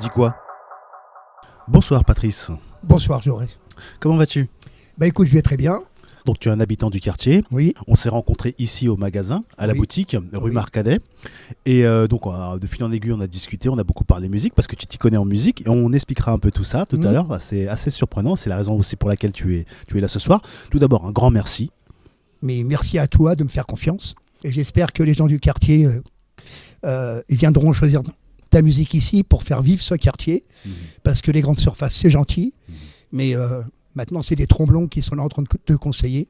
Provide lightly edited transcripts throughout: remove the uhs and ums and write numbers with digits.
dit quoi? Bonsoir Patrice. Bonsoir Jaurès. Comment vas-tu? Bah écoute, je vais très bien. Donc tu es un habitant du quartier. Oui. On s'est rencontrés ici au magasin, à la boutique, rue Marcadet. Et donc de fil en aiguille, on a discuté, on a beaucoup parlé musique parce que tu t'y connais en musique. Et on expliquera un peu tout ça tout à l'heure. C'est assez surprenant. C'est la raison aussi pour laquelle tu es là ce soir. Tout d'abord, un grand merci. Mais merci à toi de me faire confiance. Et j'espère que les gens du quartier ils viendront choisir ta musique ici pour faire vivre ce quartier. Parce que les grandes surfaces, c'est gentil. Mais maintenant, c'est des tromblons qui sont là en train de te conseiller.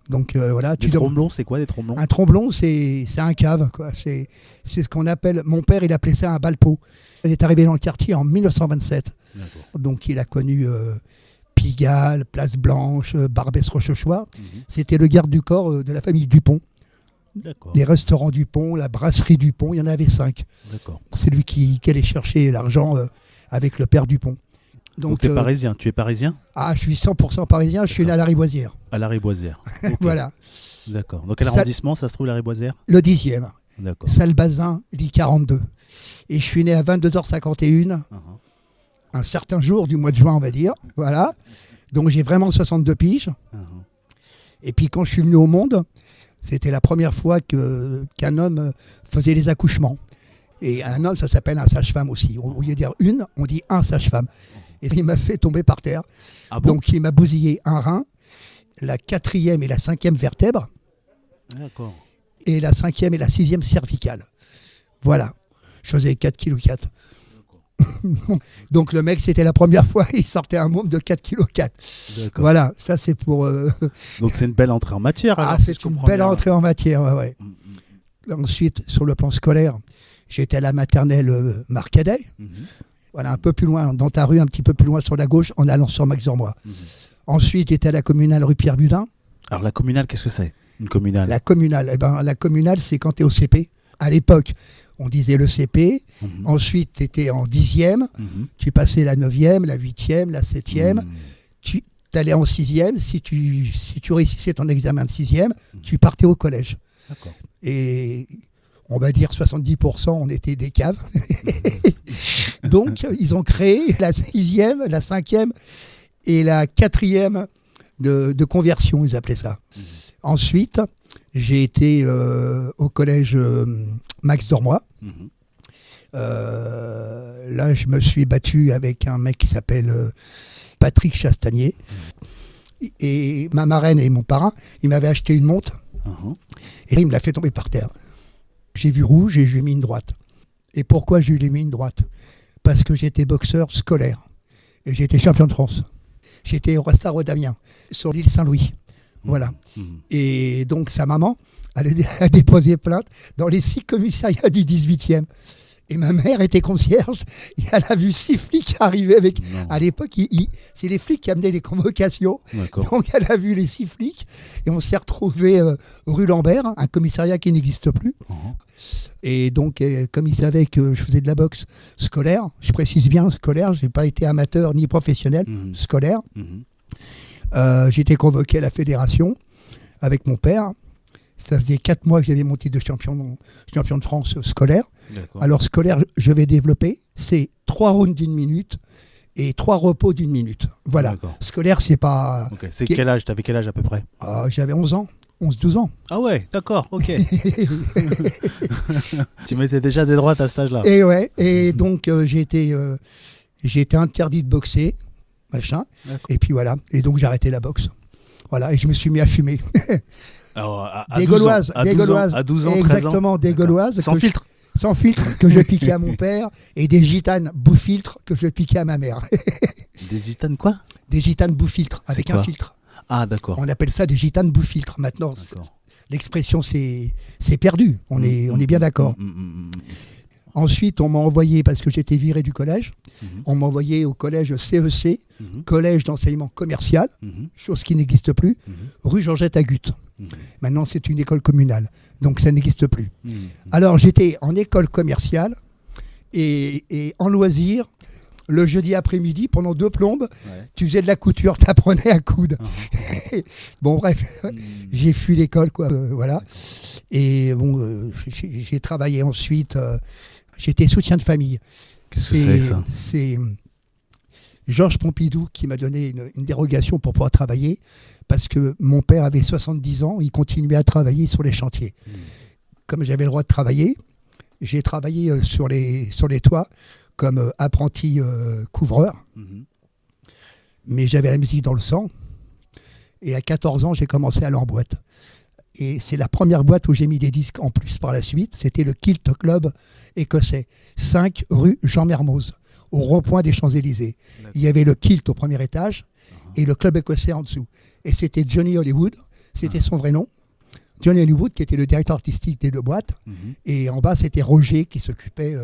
Donc voilà. Des tromblons, c'est quoi des tromblons? Un tromblon, c'est un cave, quoi. C'est ce qu'on appelle. Mon père, il appelait ça un balpo. Il est arrivé dans le quartier en 1927. D'accord. Donc il a connu Pigalle, Place Blanche, Barbès-Rochechouart. C'était le garde du corps de la famille Dupont. D'accord. Les restaurants Dupont, la brasserie Dupont, il y en avait 5. D'accord. C'est lui qui allait chercher l'argent avec le père Dupont. Donc tu es parisien, tu es parisien? Ah, je suis 100% parisien, D'accord. Je suis né à la Riboisière. À la Riboisière. Okay. Voilà. D'accord. Dans quel arrondissement ça se trouve, la Riboisière? Le 10e. D'accord. Salle Bazin, lit 42. Et je suis né à 22h51, un certain jour du mois de juin, on va dire. Voilà. Donc j'ai vraiment 62 piges. Et puis quand je suis venu au monde, c'était la première fois qu'un homme faisait les accouchements. Et un homme, ça s'appelle un sage-femme aussi. Au lieu de dire une, on dit un sage-femme. Et il m'a fait tomber par terre. Ah bon? Donc il m'a bousillé un rein, la 4e et la 5e vertèbre. D'accord. Et la 5e et la 6e cervicale. Voilà. Je faisais 4,4 kg. Donc le mec, c'était la première fois, il sortait un môme de 4,4 kg. Voilà, ça c'est pour... Donc c'est une belle entrée en matière. Alors, c'est une belle entrée en matière, ouais. Ensuite, sur le plan scolaire, j'étais à la maternelle Marcadet. Voilà, un peu plus loin, dans ta rue, un petit peu plus loin sur la gauche, en allant sur Max Dormois. Ensuite, j'étais à la communale rue Pierre-Budin. Alors la communale, qu'est-ce que c'est, une communale? La communale, la communale, c'est quand tu es au CP. À l'époque, on disait le CP. Ensuite, tu étais en 10e. Tu passais la 9e, la 8e, la 7e. Tu allais en 6e. Si tu réussissais ton examen de 6e, tu partais au collège. D'accord. Et on va dire 70%, on était des caves. Donc, ils ont créé la 6e, la 5e et la 4e de conversion, ils appelaient ça. Ensuite, j'ai été au collège Max Dormois. Là, je me suis battu avec un mec qui s'appelle Patrick Chastagnier. Et ma marraine et mon parrain, ils m'avaient acheté une montre. Et il me l'a fait tomber par terre. J'ai vu rouge et je lui ai mis une droite. Et pourquoi je lui ai mis une droite? Parce que j'étais boxeur scolaire. Et j'étais champion de France. J'étais au Rasta Rodamien, sur l'île Saint-Louis. Voilà. Et donc sa maman, elle a déposé plainte dans les 6 commissariats du 18e. Et ma mère était concierge, et elle a vu 6 flics arriver avec... Non. À l'époque, c'est les flics qui amenaient les convocations. D'accord. Donc elle a vu les 6 flics, et on s'est retrouvés rue Lambert, un commissariat qui n'existe plus. Et donc, comme ils savaient que je faisais de la boxe scolaire, je précise bien scolaire, je n'ai pas été amateur ni professionnel, scolaire. J'ai été convoqué à la fédération avec mon père. Ça faisait 4 mois que j'avais mon titre de champion de France scolaire. D'accord. Alors scolaire, je vais développer, c'est 3 rounds d'1 minute et 3 repos d'1 minute. Voilà. D'accord. Scolaire, c'est pas... Okay. C'est quel âge? T'avais quel âge à peu près? J'avais 11 ans. 11-12 ans. Ah ouais, d'accord, ok. Tu mettais déjà des droites à cet âge-là. Et ouais, et donc j'ai été interdit de boxer, machin. D'accord. Et puis voilà, et donc j'ai arrêté la boxe. Voilà, et je me suis mis à fumer. Alors, des Gauloises, à 12 ans, 13 ans. Exactement, des Gauloises. Sans filtre. Sans filtre, que je piquais à mon père, et des gitanes bout-filtre que je piquais à ma mère. Des gitanes quoi? Des gitanes bout-filtre, avec un filtre. Ah, d'accord. On appelle ça des gitanes bout-filtre. Maintenant, l'expression, c'est perdu. On est bien d'accord. Ensuite, on m'a envoyé, parce que j'étais viré du collège, on m'a envoyé au collège CEC, collège d'enseignement commercial, chose qui n'existe plus, rue Georgette Agut. Maintenant, c'est une école communale, donc ça n'existe plus. Alors, j'étais en école commerciale et en loisir. Le jeudi après-midi, pendant 2 plombes, tu faisais de la couture, tu apprenais à coudre. Bon, bref, j'ai fui l'école, quoi. Voilà. Et bon, j'ai travaillé ensuite. J'étais soutien de famille. Qu'est-ce que c'est ça? C'est Georges Pompidou qui m'a donné une dérogation pour pouvoir travailler, parce que mon père avait 70 ans, il continuait à travailler sur les chantiers. Comme j'avais le droit de travailler, j'ai travaillé sur les toits comme apprenti couvreur. Mais j'avais la musique dans le sang. Et à 14 ans, j'ai commencé à aller en boîte. Et c'est la première boîte où j'ai mis des disques en plus par la suite. C'était le Kilt Club écossais, 5 rue Jean Mermoz, au rond-point des Champs-Élysées. Il y avait le Kilt au premier étage et le club écossais en dessous. Et c'était Johnny Hollywood, c'était son vrai nom. Johnny Hollywood qui était le directeur artistique des deux boîtes. Et en bas, c'était Roger qui s'occupait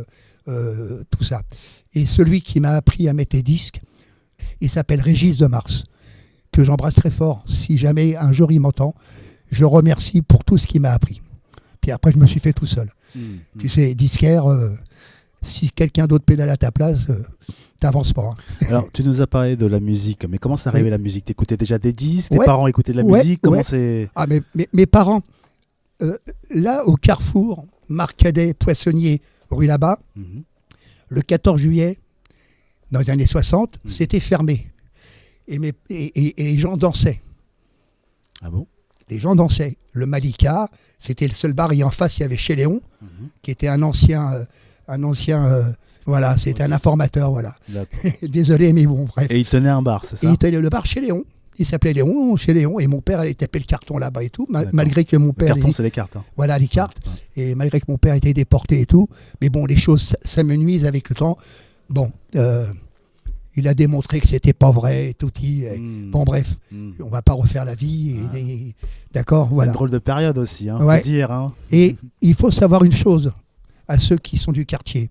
tout ça. Et celui qui m'a appris à mettre les disques, il s'appelle Régis de Mars, que j'embrasse très fort. Si jamais un jour il m'entend, je le remercie pour tout ce qu'il m'a appris. Puis après, je me suis fait tout seul. Tu sais, disquaire, si quelqu'un d'autre pédale à ta place, t'avances pas. Alors, tu nous as parlé de la musique, mais comment ça arrivait la musique? T'écoutais déjà des disques? Tes parents écoutaient de la musique? Comment c'est... Ah, mais mes parents, là, au Carrefour, Marc Cadet, Poissonnier, rue là-bas, le 14 juillet, dans les années 60, c'était fermé. Et les gens dansaient. Ah bon? Les gens dansaient. Le Malika, c'était le seul bar. Et en face, il y avait Chez Léon, qui était un ancien voilà, c'était un informateur, voilà. Désolé, mais bon, bref. Et il tenait un bar, c'est ça? Et il tenait le bar Chez Léon. Il s'appelait Léon, Chez Léon. Et mon père allait taper le carton là-bas et tout, malgré que mon père... Le carton, c'est les cartes. Hein. Voilà, les cartes. Et malgré que mon père était déporté et tout. Mais bon, les choses s'amenuisent avec le temps. Bon, il a démontré que c'était pas vrai, tout dit. Bon, bref, on va pas refaire la vie. D'accord, voilà. C'est une drôle de période aussi, hein, ouais. faut dire. Hein. Et il faut savoir une chose à ceux qui sont du quartier.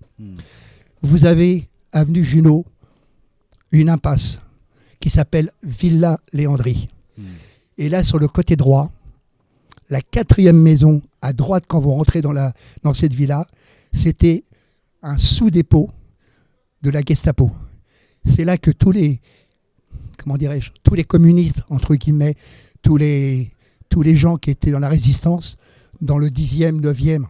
Vous avez, avenue Junot, une impasse qui s'appelle Villa Léandrie. Et là, sur le côté droit, la 4e maison à droite quand vous rentrez dans cette villa, c'était un sous-dépôt de la Gestapo. C'est là que tous les communistes, entre guillemets, tous les gens qui étaient dans la résistance, dans le 10e, 9e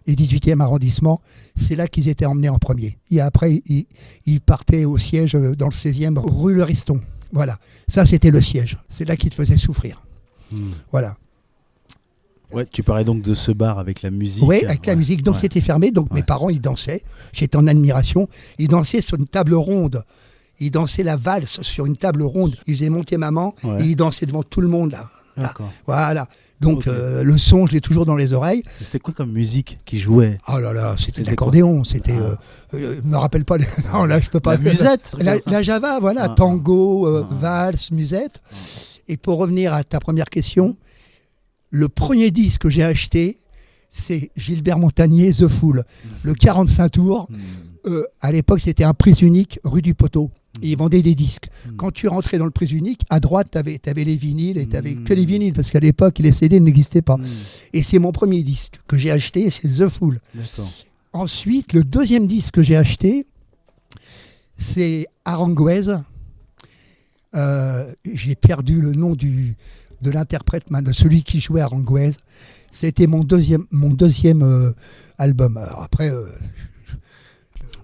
et 18e arrondissement, c'est là qu'ils étaient emmenés en premier. Et après, ils partaient au siège dans le 16e, rue Le Riston. Voilà, ça c'était le siège. C'est là qu'ils te faisaient souffrir. Voilà. Ouais, tu parlais donc de ce bar avec la musique. Oui, avec la musique. Donc c'était fermé. Donc mes parents, ils dansaient. J'étais en admiration. Ils dansaient sur une table ronde. Ils dansaient la valse sur une table ronde. Ils faisaient monter maman et ils dansaient devant tout le monde là. Voilà. Donc le son, je l'ai toujours dans les oreilles. C'était quoi comme musique qui jouait? Oh là là, c'était de l'accordéon. C'était, me rappelle pas. Non, là je peux pas. La musette. La Java, voilà, tango, valse, musette. Et pour revenir à ta première question, le premier disque que j'ai acheté, c'est Gilbert Montagnier, The Fool, le 45 tours. À l'époque, c'était un prise unique rue du Poteau. Et ils vendaient des disques. Quand tu rentrais dans le prise unique, à droite, tu avais les vinyles et tu n'avais que les vinyles parce qu'à l'époque, les CD n'existaient pas. Et c'est mon premier disque que j'ai acheté, c'est The Fool. Ensuite, le deuxième disque que j'ai acheté, c'est Aranguez. J'ai perdu le nom de l'interprète, de celui qui jouait Aranguez. C'était mon deuxième album. Alors après...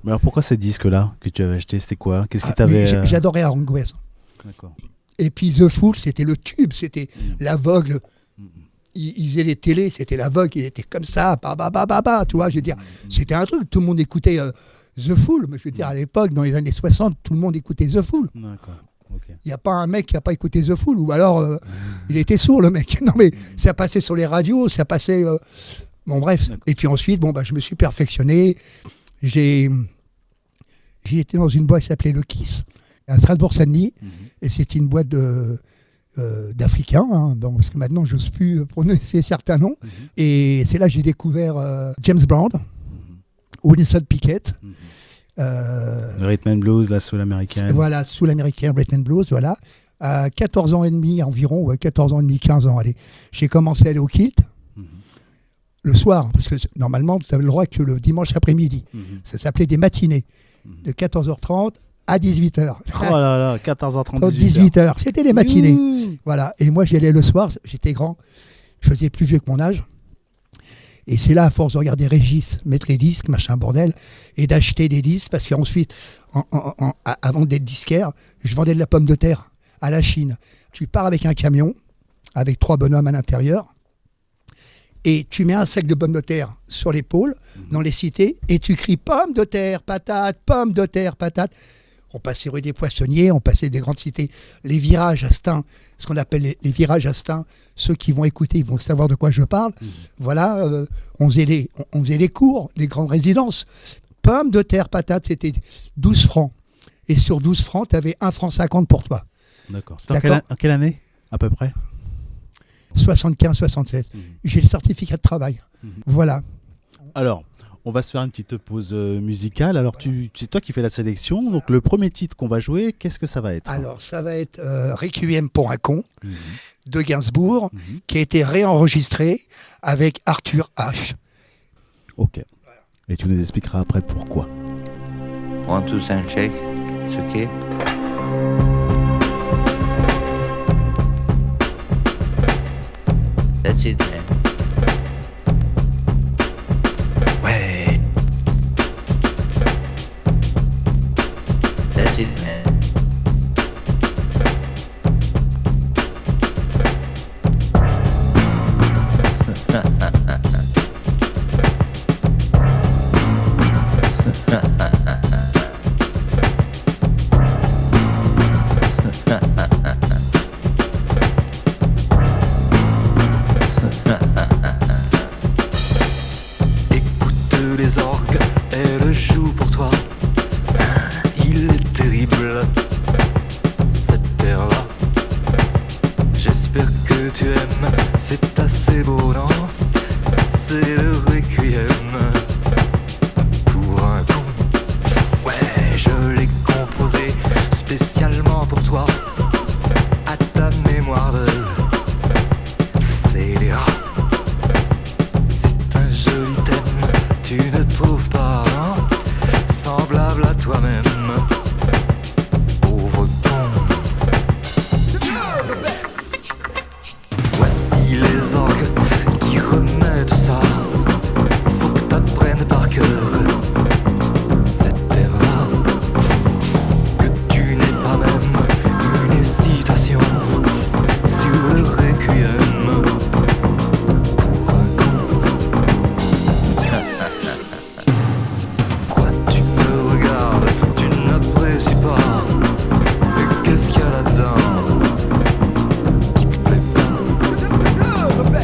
Mais alors pourquoi ces disques-là que tu avais achetés, c'était quoi? Qu'est-ce qui t'avait... J'adorais Aranguez. D'accord. Et puis The Fool, c'était le tube, c'était l'aveugle. Il faisait les télés, c'était l'aveugle, il était comme ça, tu vois, je veux dire, c'était un truc, tout le monde écoutait The Fool, mais je veux dire, à l'époque, dans les années 60, tout le monde écoutait The Fool. D'accord. Okay. Il n'y a pas un mec qui n'a pas écouté The Fool, ou alors il était sourd, le mec. Non, mais ça passait sur les radios, ça passait... Bon, bref. Et puis ensuite, je me suis perfectionné. J'ai été dans une boîte qui s'appelait Le Kiss, à Strasbourg-Saint-Denis, et c'était une boîte d'Africains, hein, parce que maintenant, je n'ose plus prononcer certains noms. Et c'est là que j'ai découvert James Brown, Winston Pickett, le Rhythm and Blues, la soul américaine. Voilà, soul américaine, Rhythm and Blues, voilà. À 14 ans et demi environ, 14 ans et demi, 15 ans, allez, j'ai commencé à aller au Kilt. Le soir, parce que normalement, tu avais le droit que le dimanche après-midi. Ça s'appelait des matinées, de 14h30 à 18h. Oh là là, 14h30, 18h. C'était les matinées. Voilà. Et moi, j'y allais le soir, j'étais grand, je faisais plus vieux que mon âge. Et c'est là, à force de regarder Régis mettre les disques, machin bordel, et d'acheter des disques, parce qu'ensuite, avant d'être disquaire, je vendais de la pomme de terre à la Chine. Tu pars avec un camion, avec 3 bonhommes à l'intérieur, et tu mets un sac de pommes de terre sur l'épaule, dans les cités, et tu cries pommes de terre, patates, pommes de terre, patates. On passait rue des Poissonniers, on passait des grandes cités, les virages Astin, ce qu'on appelle les virages Astin. Ceux qui vont écouter, ils vont savoir de quoi je parle. Voilà, on faisait les cours, les grandes résidences. Pommes de terre, patates, c'était 12 francs. Et sur 12 francs, tu avais 1,50 franc pour toi. D'accord. C'était en quelle année, à peu près? 75-76. J'ai le certificat de travail. Voilà. Alors, on va se faire une petite pause musicale. Alors, c'est toi qui fais la sélection. Donc, le premier titre qu'on va jouer, qu'est-ce que ça va être? Alors, ça va être Requiem pour un con de Gainsbourg, qui a été réenregistré avec Arthur H. Ok. Et tu nous expliqueras après pourquoi. 1, 2, 3, check. It's okay. That's it, man. Ouais. That's it, man. Les orgues, elle joue pour toi. Il est terrible, cette terre-là. J'espère que tu aimes, c'est assez beau, non? C'est le requiem pour un con. Ouais, je l'ai composé spécialement pour toi, à ta mémoire de scélérat. C'est un joli thème, tu ne trouves pas, hein, semblable à toi-même, pauvre con. Voici les orgues qui remettent ça. Faut que t'apprennes par cœur cette terre-là, que tu n'es pas même une hésitation sur le requiem pour un con. Quoi, tu me regardes, tu n'apprécies pas. Mais qu'est-ce qu'il y a là-dedans qui te plaît pas?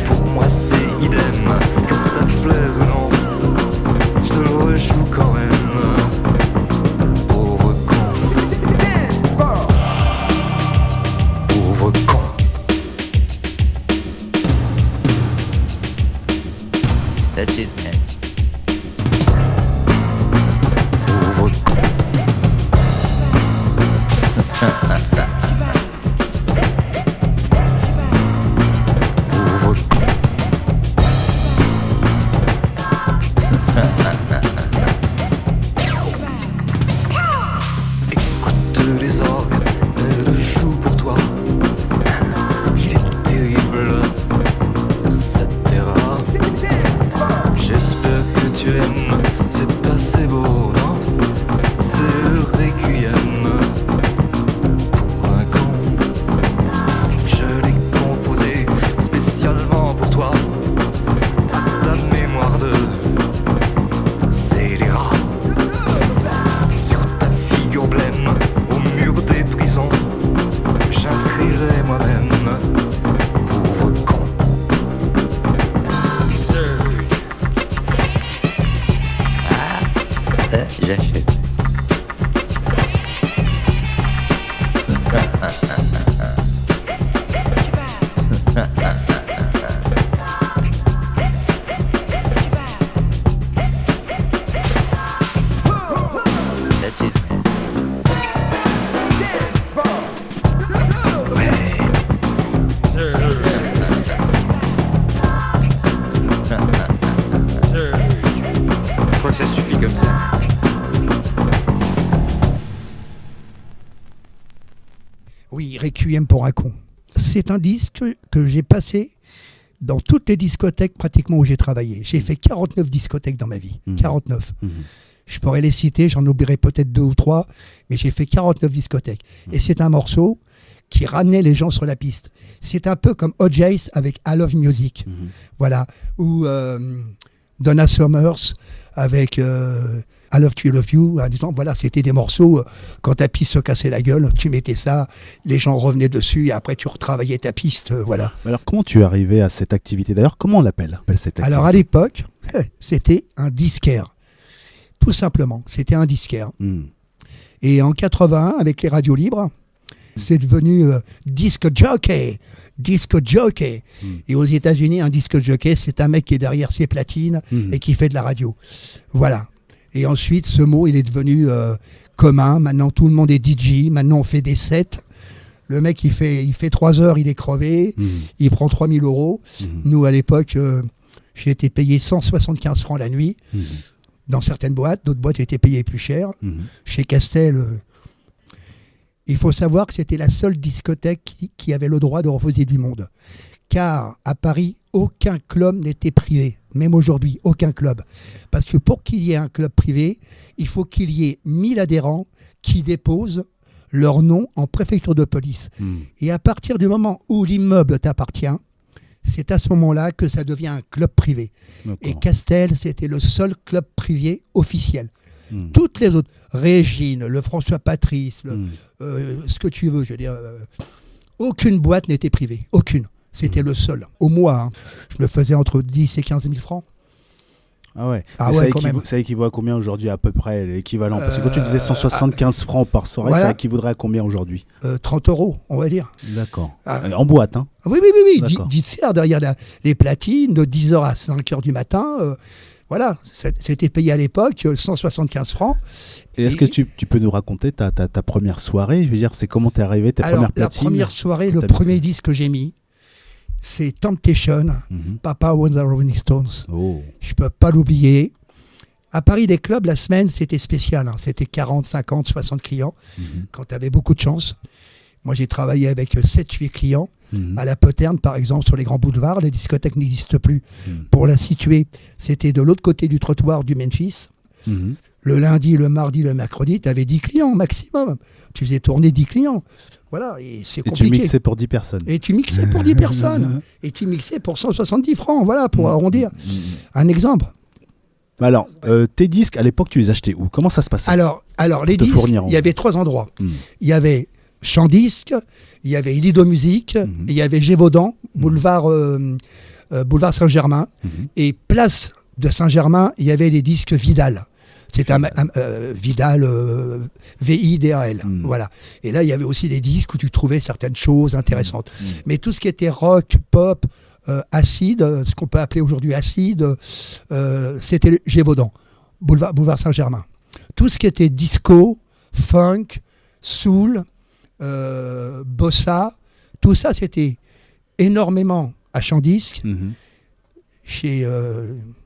Pour moi c'est idem, que ça te plaise ou non, je te le rejoue quand même, pauvre con. Pauvre con. That's it, man. Pauvre con. Pauvre con. Écoute les orgues, elle joue pour toi. Il est terrible, cette terre-là. J'espère que tu aimes, c'est assez beau, non? C'est le requiem pour un con. Je l'ai composé spécialement pour toi, à ta mémoire de scélérat. Sur ta figure blême, au mur des prisons, j'inscrirai moi-même, pauvre con. J'achète. That's it, man. Je crois que ça suffit comme ça. Oui, Requiem pour un con. C'est un disque que j'ai passé dans toutes les discothèques pratiquement où j'ai travaillé. J'ai fait 49 discothèques dans ma vie. 49. Je pourrais les citer, j'en oublierai peut-être 2 ou 3, mais j'ai fait 49 discothèques. Et c'est un morceau qui ramenait les gens sur la piste. C'est un peu comme OJ's avec I Love Music. Voilà. Ou Donna Summers avec I Love to Love You. Voilà, c'était des morceaux, quand ta piste se cassait la gueule, tu mettais ça, les gens revenaient dessus et après tu retravaillais ta piste. Voilà. Alors comment tu es arrivé à cette activité? D'ailleurs, comment on l'appelle cette activité? Alors à l'époque, c'était un disquaire. Tout simplement, c'était un disquaire. Et en 81, avec les radios libres, c'est devenu disque jockey. Disque jockey. Et aux États-Unis, un disque jockey, c'est un mec qui est derrière ses platines et qui fait de la radio. Voilà. Et ensuite, ce mot, il est devenu commun. Maintenant, tout le monde est DJ. Maintenant, on fait des sets. Le mec, il fait 3 heures, il est crevé. Il prend 3 000 €. Nous, à l'époque, j'ai été payé 175 francs la nuit. Dans certaines boîtes, d'autres boîtes étaient payées plus cher. Chez Castel, il faut savoir que c'était la seule discothèque qui avait le droit de refuser du monde. Car à Paris, aucun club n'était privé. Même aujourd'hui, aucun club. Parce que pour qu'il y ait un club privé, il faut qu'il y ait 1000 adhérents qui déposent leur nom en préfecture de police. Et à partir du moment où l'immeuble t'appartient, c'est à ce moment-là que ça devient un club privé. Et Castel, c'était le seul club privé officiel. Toutes les autres, Régine, le François Patrice, ce que tu veux, je veux dire, aucune boîte n'était privée. Aucune. C'était le seul. Au mois, hein, je me faisais entre 10 et 15 000 francs. Ah ouais. Ça équivaut à combien aujourd'hui à peu près l'équivalent? Parce que quand tu disais 175 francs par soirée, voilà. Ça équivaudrait à combien aujourd'hui? 30 €, on va dire. D'accord. En boîte, hein? Oui. 10 heures derrière les platines, de 10h à 5h du matin. Voilà, c'était payé à l'époque 175 francs. Et est-ce que tu peux nous raconter ta première soirée? Je veux dire, c'est comment t'es arrivé, tes premières platines? La première soirée, le premier disque que j'ai mis, c'est Temptation, Papa Was the Rolling Stones. Je peux pas l'oublier. À Paris, les clubs, la semaine, c'était spécial. Hein. C'était 40, 50, 60 clients, quand tu avais beaucoup de chance. Moi, j'ai travaillé avec 7-8 clients. À la Poterne, par exemple, sur les grands boulevards, les discothèques n'existent plus. Pour la situer, c'était de l'autre côté du trottoir du Memphis. Le lundi, le mardi, le mercredi, tu avais 10 clients maximum. Tu faisais tourner 10 clients. Voilà, et c'est compliqué. Et tu mixais pour 10 personnes. Et tu mixais pour 10 personnes. Et tu mixais pour 170 francs, voilà, pour arrondir. Un exemple. Alors, tes disques, à l'époque, tu les achetais où? Comment ça se passait? Alors les disques, il y avait 3 endroits. Il y avait Champ Disque, il y avait Lido Musique, et il y avait Gévaudan, boulevard Saint-Germain. Et place de Saint-Germain, il y avait les disques Vidal. C'était un Vidal, V-I-D-A-L. Voilà. Et là, il y avait aussi des disques où tu trouvais certaines choses intéressantes. Mais tout ce qui était rock, pop, acide, ce qu'on peut appeler aujourd'hui acide, c'était Gévaudan, boulevard Saint-Germain. Tout ce qui était disco, funk, soul, bossa, tout ça, c'était énormément à Champ Disque, chez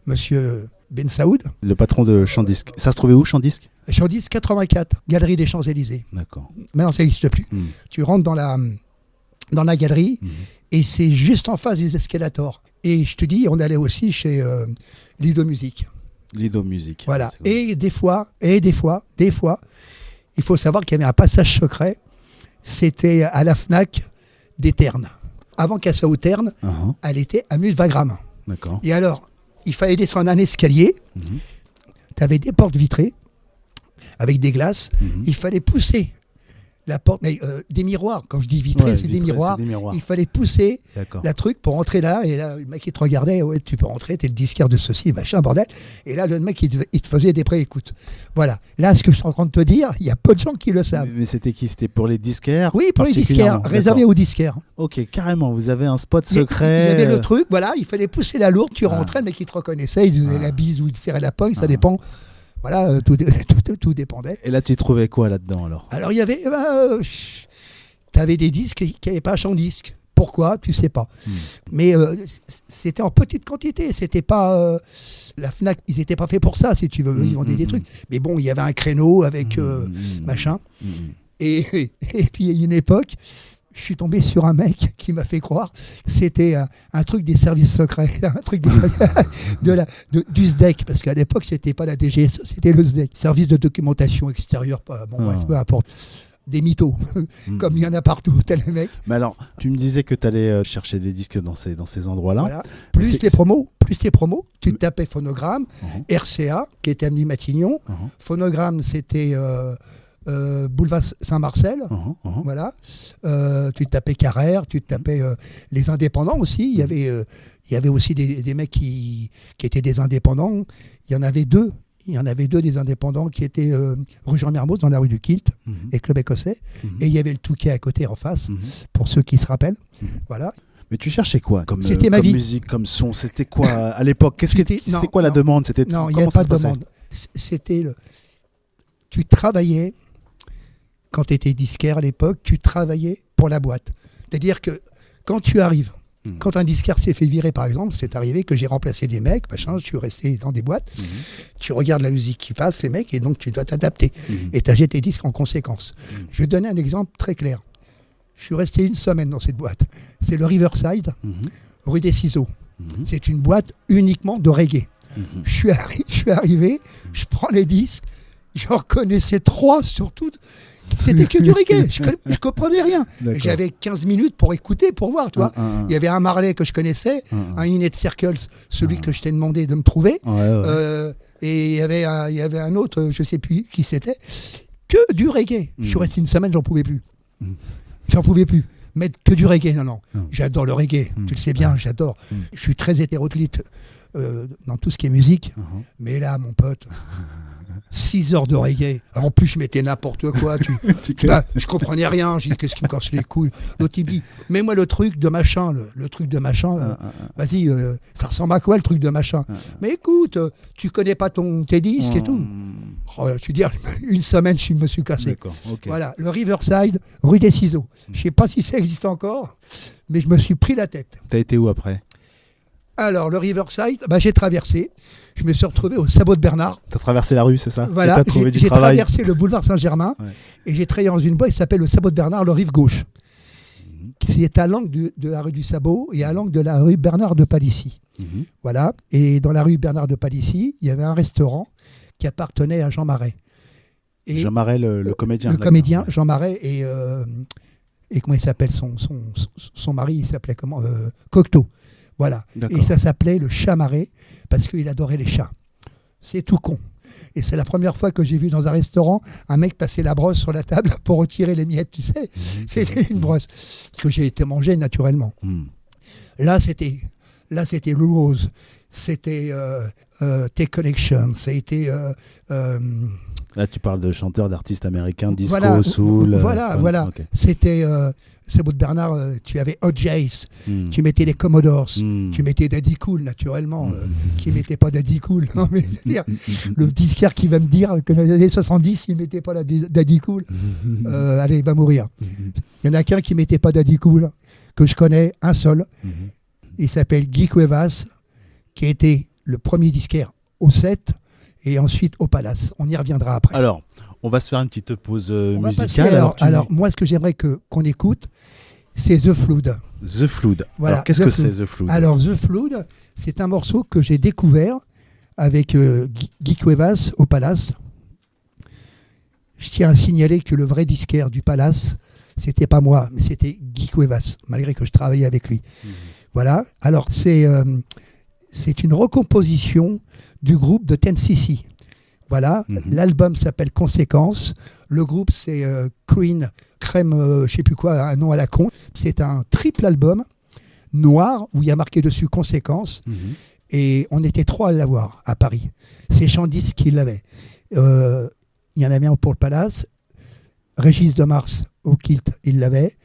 monsieur Ben Saoud. Le patron de Champ Disque. Ça se trouvait où, Champ Disque? Champ Disque 84, Galerie des Champs-Élysées. D'accord. Maintenant, ça n'existe plus. Tu rentres dans la galerie et c'est juste en face des escalators. Et je te dis, on allait aussi chez Lido Musique. Lido Musique. Voilà. Et des fois, il faut savoir qu'il y avait un passage secret. C'était à la Fnac des Ternes. Avant qu'elle soit aux Ternes, elle était à Mulvagram. D'accord. Et alors, il fallait descendre un escalier. Tu avais des portes vitrées avec des glaces. Il fallait pousser la porte, mais des miroirs. Quand je dis vitrées, c'est des miroirs. Il fallait pousser la truc pour entrer là. Et là, le mec, il te regardait. Ouais, tu peux rentrer, t'es le disquaire de ceci, machin, bordel. Et là, le mec, il te faisait des préécoutes. Voilà. Là, ce que je suis en train de te dire, il y a peu de gens qui le savent. Mais c'était qui? C'était pour les disquaires? Oui, pour les disquaires, réservé aux disquaires. Ok, carrément. Vous avez un spot secret. Il y avait le truc, voilà. Il fallait pousser la lourde. Tu rentrais, le mec, il te reconnaissait. Il faisait la bise ou il te serrait la pogne, ça dépend. Voilà, tout dépendait. Et là, tu trouvais quoi là-dedans alors? Alors, il y avait... tu avais des disques qui n'avaient pas Champ Disque. Pourquoi? Tu sais pas. Mais c'était en petite quantité. C'était pas... la Fnac, ils n'étaient pas faits pour ça, si tu veux. Ils vendaient des trucs. Mais bon, il y avait un créneau avec machin. Et puis, il y a une époque, je suis tombé sur un mec qui m'a fait croire c'était un truc des services secrets, un truc du SDEC, parce qu'à l'époque, c'était pas la DGSE, c'était le SDEC, service de documentation extérieure, bref, peu importe. Des mythos, comme il y en a partout, tel mec. Mais alors, tu me disais que tu allais chercher des disques dans ces endroits-là. Voilà. Plus les promos, tu tapais Phonogramme, RCA, qui était Avenue Matignon. Phonogramme, c'était Boulevard Saint-Marcel. Voilà. Tu tapais Carrère, tu tapais les indépendants aussi. Il y avait aussi des mecs qui étaient des indépendants. Il y en avait deux. Il y en avait 2 des indépendants qui étaient rue Jean-Mermoz dans la rue du Kilt et Club Écossais. Et il y avait le Touquet à côté en face, pour ceux qui se rappellent. Voilà. Mais tu cherchais quoi comme vie. Musique, comme son? C'était quoi à l'époque? C'était quoi la demande? Non, il n'y avait pas de demande. C'était tu travaillais, quand tu étais disquaire à l'époque, tu travaillais pour la boîte. C'est-à-dire que quand tu arrives, quand un disquaire s'est fait virer, par exemple, c'est arrivé que j'ai remplacé des mecs, machin, je suis resté dans des boîtes, tu regardes la musique qui passe, les mecs, et donc tu dois t'adapter. Et tu achètes tes disques en conséquence. Je vais donner un exemple très clair. Je suis resté 1 semaine dans cette boîte. C'est le Riverside, rue des Ciseaux. C'est une boîte uniquement de reggae. Je suis arrivé, je prends les disques, j'en connaissais 3 surtout. C'était que du reggae, je comprenais rien. J'avais 15 minutes pour écouter, pour voir, tu vois. Il y avait un Marley que je connaissais, un Inner Circles, celui que je t'ai demandé de me trouver. Et il y avait un autre, je sais plus qui c'était, que du reggae. Je suis resté 1 semaine, j'en pouvais plus. J'en pouvais plus. Mettre que du reggae, non. J'adore le reggae, tu le sais bien, j'adore. Je suis très hétéroclite dans tout ce qui est musique, mais là, mon pote... 6 heures de reggae. Alors en plus, je mettais n'importe quoi. Je comprenais rien. J'ai dit, qu'est-ce qui me casse les couilles? L'autre, il me dit, mets-moi le truc de machin. Le truc de machin, vas-y, ça ressemble à quoi le truc de machin? Mais écoute, tu connais pas tes disques et tout. Je veux dire, 1 semaine, je me suis cassé. Voilà, le Riverside, rue des Ciseaux. Je sais pas si ça existe encore, mais je me suis pris la tête. T'as été où après? Alors, le Riverside, j'ai traversé. Je me suis retrouvé au Sabot de Bernard. Tu as traversé la rue, c'est ça? Voilà, j'ai traversé le boulevard Saint-Germain et j'ai travaillé dans une boîte qui s'appelle le Sabot de Bernard, le rive gauche. C'est à l'angle de la rue du Sabot et à l'angle de la rue Bernard de Palissy. Voilà, et dans la rue Bernard de Palissy, il y avait un restaurant qui appartenait à Jean Marais. Jean Marais, le comédien. Le comédien, Jean Marais, et comment il s'appelle son mari, il s'appelait comment Cocteau. Voilà. Et ça s'appelait le Chat Marais parce qu'il adorait les chats. C'est tout con. Et c'est la première fois que j'ai vu dans un restaurant un mec passer la brosse sur la table pour retirer les miettes, tu sais. C'était une brosse. Parce que j'ai été mangé naturellement. Là, c'était Lou Rose. C'était T-Connection. C'était... Là, tu parles de chanteurs, d'artistes américains, disco, soul... Voilà. Okay. C'était... Sabot de Bernard, tu avais OJ's, tu mettais les Commodores, tu mettais Daddy Cool, naturellement, qui ne mettait pas Daddy Cool. Non, mais je veux dire, le disquaire qui va me dire que dans les années 70, il ne mettait pas Daddy Cool, allez, il va mourir. Il y en a qu'un qui ne mettait pas Daddy Cool, que je connais, un seul. Il s'appelle Guy Cuevas, qui a été le premier disquaire au 7 et ensuite au Palace. On y reviendra après. Alors, on va se faire une petite pause musicale. Alors, moi, ce que j'aimerais qu'on écoute, c'est The Flood. The Flood. Voilà, alors, qu'est-ce que c'est The Flood? Alors, The Flood, c'est un morceau que j'ai découvert avec Guy Cuevas au Palace. Je tiens à signaler que le vrai disquaire du Palace, c'était pas moi, mais c'était Guy Cuevas, malgré que je travaillais avec lui. Voilà. Alors, c'est une recomposition du groupe de 10cc. Voilà, l'album s'appelle Conséquences. Le groupe, c'est Crème, je sais plus quoi, un nom à la con. C'est un triple album noir où il y a marqué dessus Conséquences. Et on était 3 à l'avoir à Paris. C'est Chandis qui l'avait. Il y en avait un pour le Palace. Régis de Mars au Kilt, il l'avait.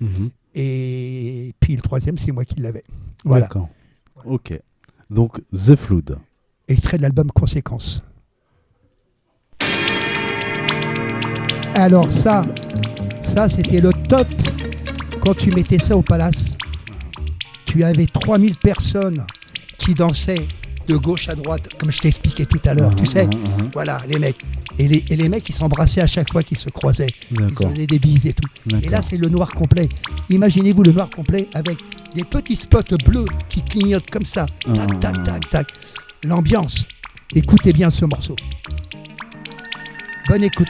Et puis le 3e, c'est moi qui l'avais. Voilà. D'accord. Ok. Donc, The Flood. Extrait de l'album Conséquences. Alors ça c'était le top. Quand tu mettais ça au Palace, tu avais 3000 personnes qui dansaient de gauche à droite, comme je t'ai expliqué tout à l'heure, tu sais. Voilà, les mecs. Et les mecs, ils s'embrassaient à chaque fois qu'ils se croisaient. Ils faisaient des bises et tout. Et là, c'est le noir complet. Imaginez-vous le noir complet avec des petits spots bleus qui clignotent comme ça. Tac, tac, tac, tac. L'ambiance. Écoutez bien ce morceau. Bonne écoute.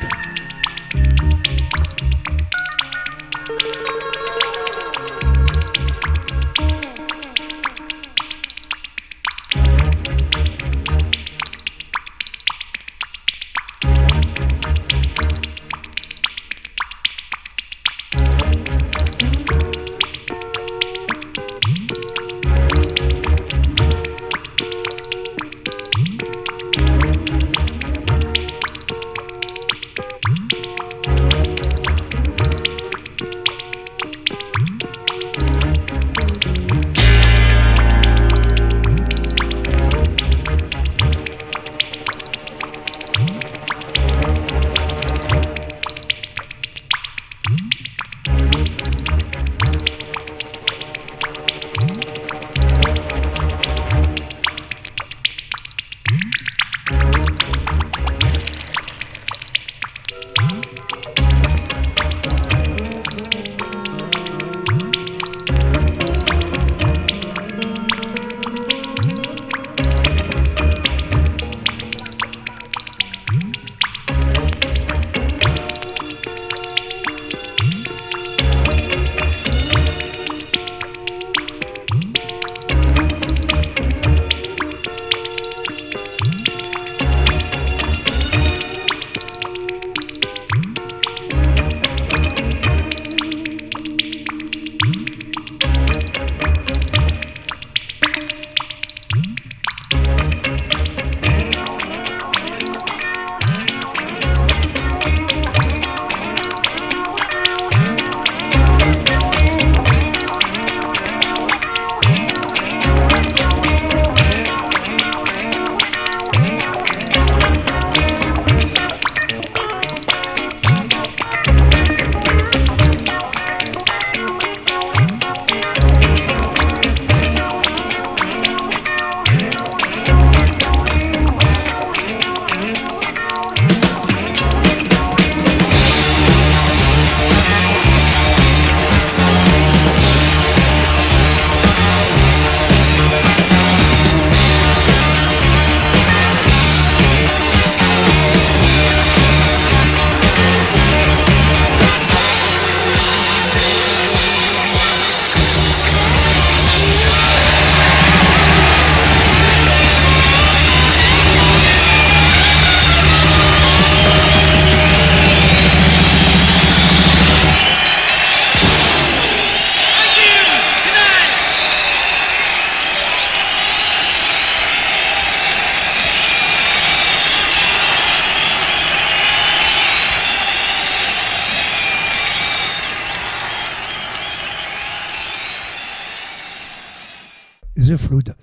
The Flood.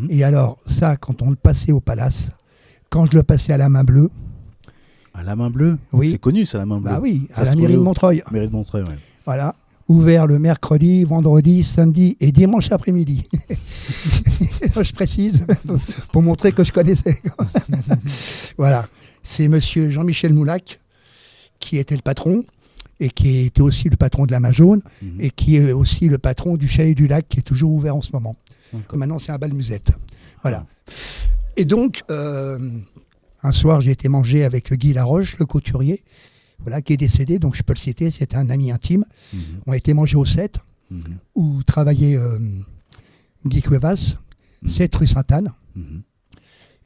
Et alors, ça, quand on le passait au Palace, quand je le passais à la main bleue. À la main bleue Oui. C'est connu, ça, la main bleue. Bah oui, ça à la mairie de Montreuil. Mairie de Montreuil, oui. Voilà. Ouvert le mercredi, vendredi, samedi et dimanche après-midi. Je précise, pour montrer que je connaissais. Voilà. C'est monsieur Jean-Michel Moulac, qui était le patron, et qui était aussi le patron de la Main Jaune, et qui est aussi le patron du Chalet du Lac, qui est toujours ouvert en ce moment. Maintenant, c'est un bal musette. Voilà. Et donc, un soir, j'ai été manger avec Guy Laroche, le couturier, voilà, qui est décédé, donc je peux le citer, c'était un ami intime. On a été manger au 7, où travaillait Guy Cuevas, 7 rue Sainte-Anne.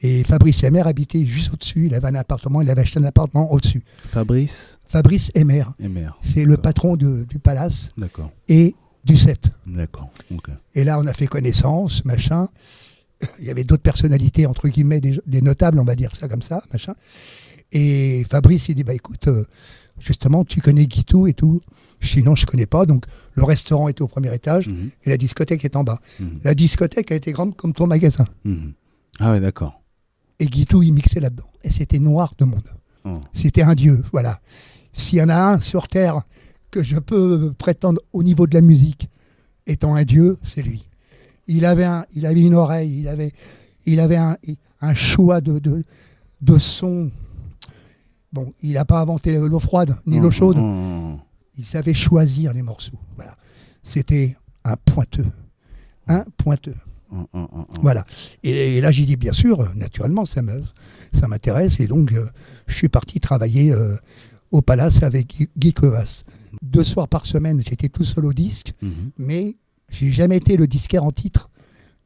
Et Fabrice Emer habitait juste au-dessus. Il avait un appartement, il avait acheté un appartement au-dessus. Fabrice Emer. C'est le patron du Palace et du 7. D'accord. Okay. Et là, on a fait connaissance, machin. Il y avait d'autres personnalités, entre guillemets, des notables, on va dire ça comme ça, machin. Et Fabrice, il dit, bah écoute, justement, tu connais Guitou et tout. Je dis non, je ne connais pas. Donc, le restaurant était au premier étage et la discothèque est en bas. La discothèque a été grande comme ton magasin. Ah ouais, d'accord. Et Guitou, il mixait là-dedans. Et c'était noir de monde. C'était un dieu, voilà. S'il y en a un sur Terre que je peux prétendre au niveau de la musique étant un dieu, c'est lui. Il avait une oreille, il avait un choix de sons. Bon, il n'a pas inventé l'eau froide ni l'eau chaude. Il savait choisir les morceaux. Voilà. C'était un pointeux. Un pointeux. Voilà. Et là, j'ai dit, bien sûr, naturellement, ça m'intéresse. Et donc, je suis parti travailler au Palace avec Guy Crevas. 2 soirs par semaine, j'étais tout seul au disque, mais j'ai jamais été le disquaire en titre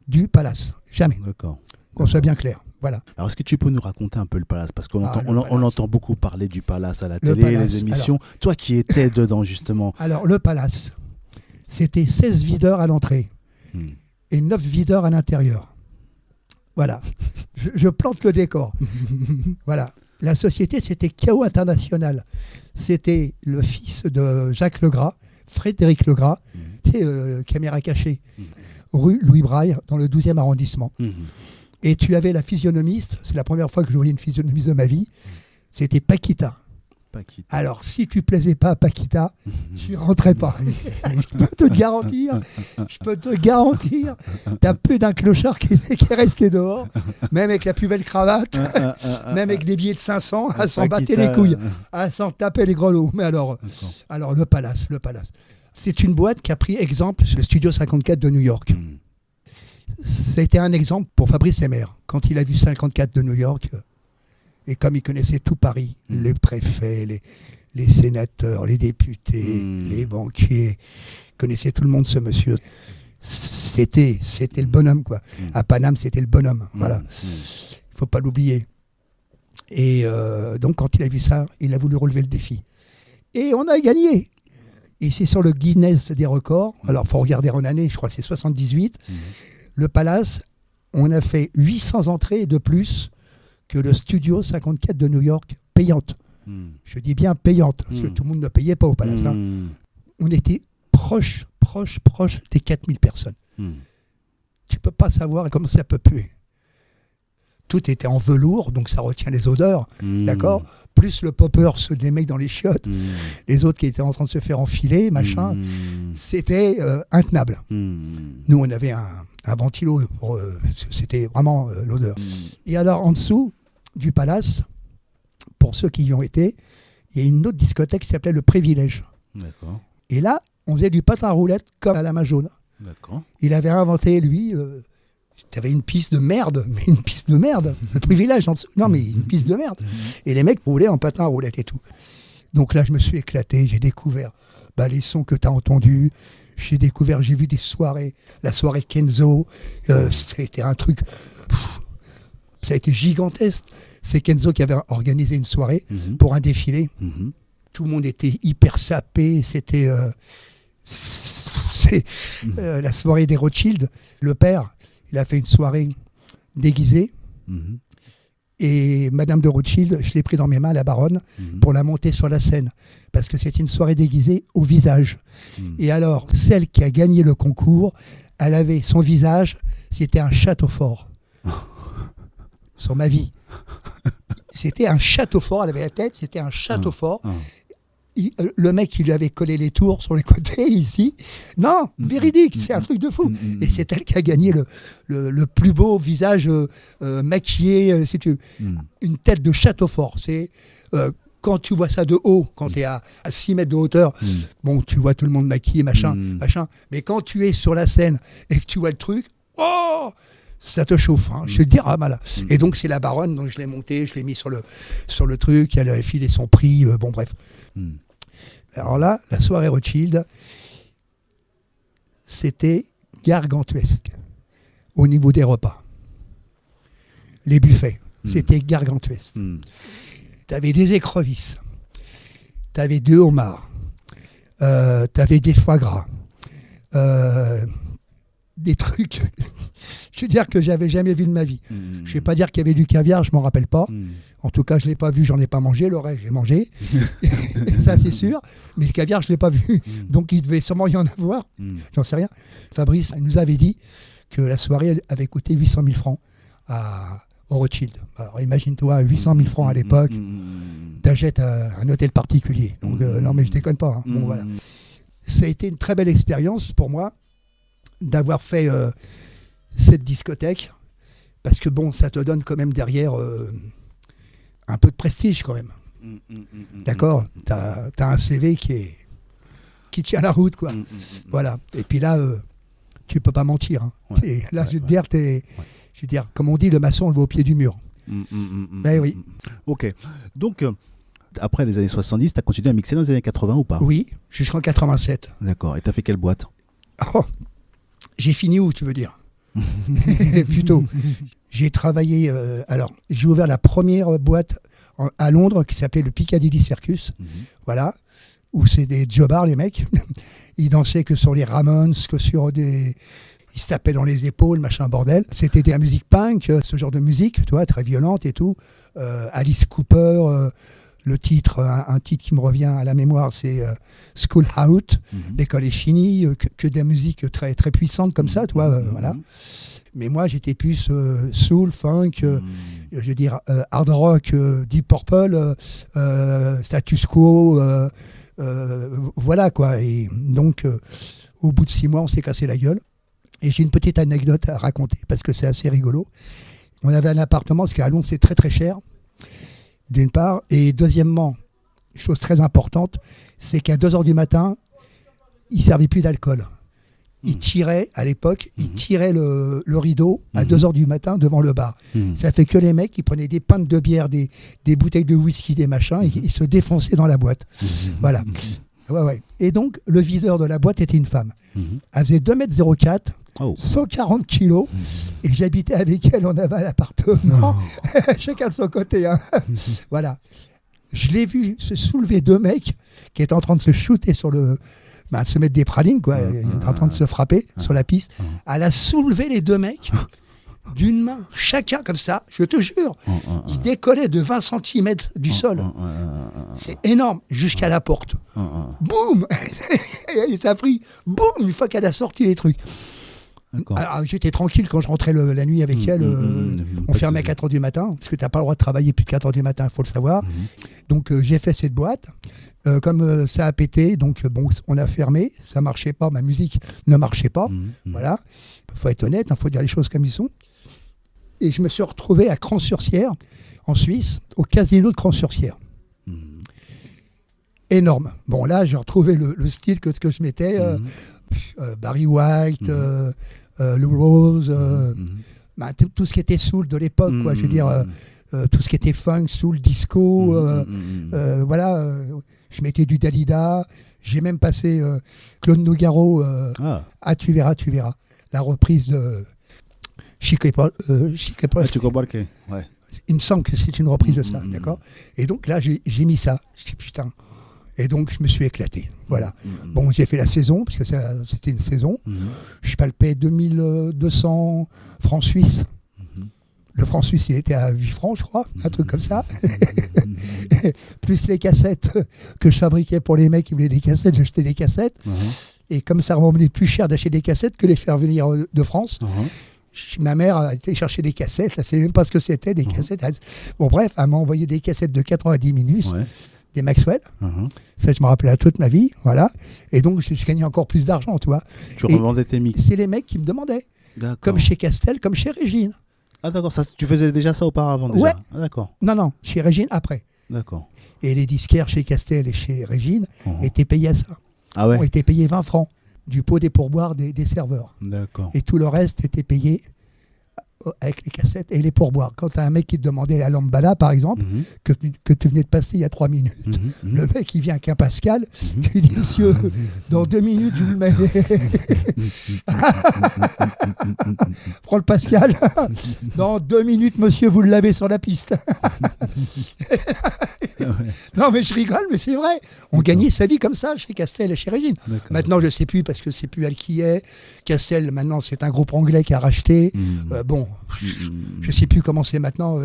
du Palace. Jamais. D'accord. Qu'on soit bien clair. Voilà. Alors, est-ce que tu peux nous raconter un peu le Palace? Parce qu'on on entend beaucoup parler du Palace à la Le télé, Palace, les émissions. Alors, toi qui étais dedans, justement. Alors, le Palace, c'était 16 videurs à l'entrée et 9 videurs à l'intérieur. Voilà. Je plante le décor. Voilà. La société, c'était Chaos International. C'était le fils de Jacques Legras, Frédéric Legras, caméra cachée, rue Louis Braille, dans le 12e arrondissement. Et tu avais la physionomiste, c'est la première fois que je voyais une physionomiste de ma vie, c'était Paquita. Alors, si tu plaisais pas à Paquita, tu rentrais pas. Je peux te garantir, t'as plus d'un clochard qui est resté dehors, même avec la plus belle cravate, même avec des billets de 500, à s'en battre les couilles, à s'en taper les grelots. Mais alors le Palace. C'est une boîte qui a pris exemple sur le Studio 54 de New York. C'était un exemple pour Fabrice Emmer. Quand il a vu 54 de New York, et comme il connaissait tout Paris, les préfets, les sénateurs, les députés, les banquiers, il connaissait tout le monde, ce monsieur. C'était le bonhomme, quoi. À Paname, c'était le bonhomme. Voilà. Il ne faut pas l'oublier. Et donc, quand il a vu ça, il a voulu relever le défi. Et on a gagné. Et c'est sur le Guinness des records. Alors, il faut regarder en année, je crois que c'est 78. Le Palace, on a fait 800 entrées de plus que le Studio 54 de New York, payante. Je dis bien payante, parce que tout le monde ne payait pas au Palace. On était proche des 4000 personnes. Tu peux pas savoir comment ça peut puer. Tout était en velours, donc ça retient les odeurs, d'accord ? Plus le popper, ceux des mecs dans les chiottes, les autres qui étaient en train de se faire enfiler, machin. C'était intenable. Nous, on avait un ventilo, c'était vraiment l'odeur. Et alors, en dessous du Palace, pour ceux qui y ont été, il y a une autre discothèque qui s'appelait Le Privilège. D'accord. Et là, on faisait du patin à roulettes comme à la main jaune. D'accord. Il avait inventé, lui... Tu avais une piste de merde, le Privilège en dessous. Non, mais une piste de merde. Et les mecs roulaient en patin à roulettes et tout. Donc là, je me suis éclaté, j'ai découvert les sons que tu as entendus. J'ai vu des soirées, la soirée Kenzo. C'était un truc. Ça a été gigantesque. C'est Kenzo qui avait organisé une soirée pour un défilé. Tout le monde était hyper sapé. C'était la soirée des Rothschild. Le père. Il a fait une soirée déguisée. Et Madame de Rothschild, je l'ai pris dans mes mains, la baronne, pour la monter sur la scène. Parce que c'était une soirée déguisée au visage. Et alors, celle qui a gagné le concours, elle avait son visage, c'était un château fort. Sur ma vie. C'était un château fort, elle avait la tête, c'était un château fort. Le mec qui lui avait collé les tours sur les côtés ici, non, véridique, c'est un truc de fou. Et c'est elle qui a gagné le plus beau visage maquillé, une tête de château fort. C'est quand tu vois ça de haut, quand tu es à 6 mètres de hauteur, bon, tu vois tout le monde maquillé, machin. Mais quand tu es sur la scène et que tu vois le truc, oh, ça te chauffe, hein. Je te dis, voilà. Et donc c'est la baronne, donc je l'ai montée, je l'ai mis sur le truc, elle avait filé son prix, bon bref. Alors là, la soirée Rothschild, c'était gargantuesque au niveau des repas. Les buffets, c'était gargantuesque. Tu avais des écrevisses, tu avais 2 homards, tu avais des foie gras, des trucs, je veux dire que j'avais jamais vu de ma vie. Je vais pas dire qu'il y avait du caviar, je m'en rappelle pas. En tout cas, je l'ai pas vu, j'en ai pas mangé. Le reste, j'ai mangé. Ça, c'est sûr. Mais le caviar, je l'ai pas vu. Donc, il devait sûrement y en avoir. J'en sais rien. Fabrice nous avait dit que la soirée avait coûté 800 000 francs au Rothschild. Alors, imagine-toi, 800 000 francs à l'époque, t'achètes un hôtel particulier. Donc, non, mais je déconne pas. Hein. Bon, voilà. Ça a été une très belle expérience pour moi d'avoir fait cette discothèque, parce que bon, ça te donne quand même derrière un peu de prestige quand même. D'accord, t'as un CV qui tient la route, quoi. Voilà. Et puis là, tu peux pas mentir. Hein. Ouais. Là, je veux dire, comme on dit, le maçon, on le voit au pied du mur. Ben oui. Ok. Donc, après les années 70, tu as continué à mixer dans les années 80 ou pas? Oui, jusqu'en 87. D'accord. Et tu as fait quelle boîte? Oh, j'ai fini où, tu veux dire? Plutôt. J'ai travaillé. Alors, j'ai ouvert la première boîte à Londres qui s'appelait le Piccadilly Circus. Voilà. Où c'est des jobbards, les mecs. Ils dansaient que sur les Ramones, que sur des. Ils se tapaient dans les épaules, machin bordel. C'était de la musique punk, ce genre de musique, tu vois, très violente et tout. Alice Cooper, le titre, un titre qui me revient à la mémoire, c'est School Out. L'école est finie, que de la musique très, très puissante comme ça, tu vois, voilà. Mais moi, j'étais plus soul, funk, je veux dire, hard rock, Deep Purple, Status Quo, voilà quoi. Et donc, au bout de 6 mois, on s'est cassé la gueule. Et j'ai une petite anecdote à raconter parce que c'est assez rigolo. On avait un appartement, parce qu'à Londres, c'est très très cher, d'une part. Et deuxièmement, chose très importante, c'est qu'à 2h du matin, ils ne servaient plus d'alcool. Ils tiraient, à l'époque, ils tiraient le rideau à 2h du matin devant le bar. Ça fait que les mecs, ils prenaient des pintes de bière, des bouteilles de whisky, des machins, et ils se défonçaient dans la boîte. Voilà. Ouais. Et donc, le videur de la boîte était une femme. Elle faisait 2,04 m, 140 kilos, et j'habitais avec elle, on avait un appartement, chacun de son côté. Hein. Voilà. Je l'ai vu se soulever 2 mecs qui étaient en train de se shooter sur le... se mettre des pralines, quoi. Ils étaient en train de se frapper sur la piste. Elle a soulevé les 2 mecs d'une main, chacun comme ça, je te jure. Ils décollaient de 20 cm du sol. C'est énorme, jusqu'à la porte. Boum. Et ça a pris, boum, une fois qu'elle a sorti les trucs. Alors, j'étais tranquille quand je rentrais la nuit avec elle. On fermait à 4h du matin, parce que tu n'as pas le droit de travailler plus de 4h du matin, il faut le savoir. Donc j'ai fait cette boîte. Comme ça a pété, donc bon, on a fermé, ça ne marchait pas, ma musique ne marchait pas. Voilà, il faut être honnête, il faut dire les choses comme ils sont. Et je me suis retrouvé à Cran-sur-Sierre, en Suisse, au casino de Cran-sur-Sierre. Énorme. Bon, là, j'ai retrouvé le style que ce que je mettais. Barry White, Lou Rose, tout ce qui était soul de l'époque, quoi. Je veux dire, tout ce qui était funk, soul, disco, voilà. Je mettais du Dalida. J'ai même passé Claude Nougaro à Tu verras, tu verras. La reprise de Chico et Paul. Ouais. Il me semble que c'est une reprise de ça, d'accord. Et donc là, j'ai mis ça. Je dis putain. Et donc, je me suis éclaté. Voilà. Bon, j'ai fait la saison, parce que c'était une saison. Je palpais 2200 francs suisses. Le franc suisse, il était à 8 francs, je crois, un truc comme ça. Plus les cassettes que je fabriquais pour les mecs qui voulaient des cassettes, j'achetais des cassettes. Et comme ça revenait plus cher d'acheter des cassettes que les faire venir de France, ma mère a été chercher des cassettes. Elle ne savait même pas ce que c'était, des cassettes. Bon, bref, elle m'a envoyé des cassettes de 90 minutes. Des Maxwell, ça je me rappelais toute ma vie, voilà. Et donc je gagnais encore plus d'argent, tu vois. Tu revendais tes mix. C'est les mecs qui me demandaient, comme chez Castel, comme chez Régine. Ah d'accord, ça, tu faisais déjà ça auparavant déjà. Ouais. Ah, d'accord. Non, chez Régine après. D'accord. Et les disquaires chez Castel et chez Régine étaient payés à ça. Ah ouais. On était payés 20 francs du pot des pourboires des serveurs. D'accord. Et tout le reste était payé avec les cassettes et les pourboires. Quand tu as un mec qui te demandait la lambada, par exemple, que tu venais de passer il y a 3 minutes, le mec, il vient avec un Pascal, tu dis, monsieur, dans 2 minutes, je vous le mets. Prends le Pascal. Dans 2 minutes, monsieur, vous le lavez sur la piste. Non, mais je rigole, mais c'est vrai. On gagnait sa vie comme ça chez Castel et chez Régine. Maintenant, je ne sais plus, parce que c'est plus elle qui est. Castel, maintenant, c'est un groupe anglais qui a racheté. Bon, je ne sais plus comment c'est maintenant.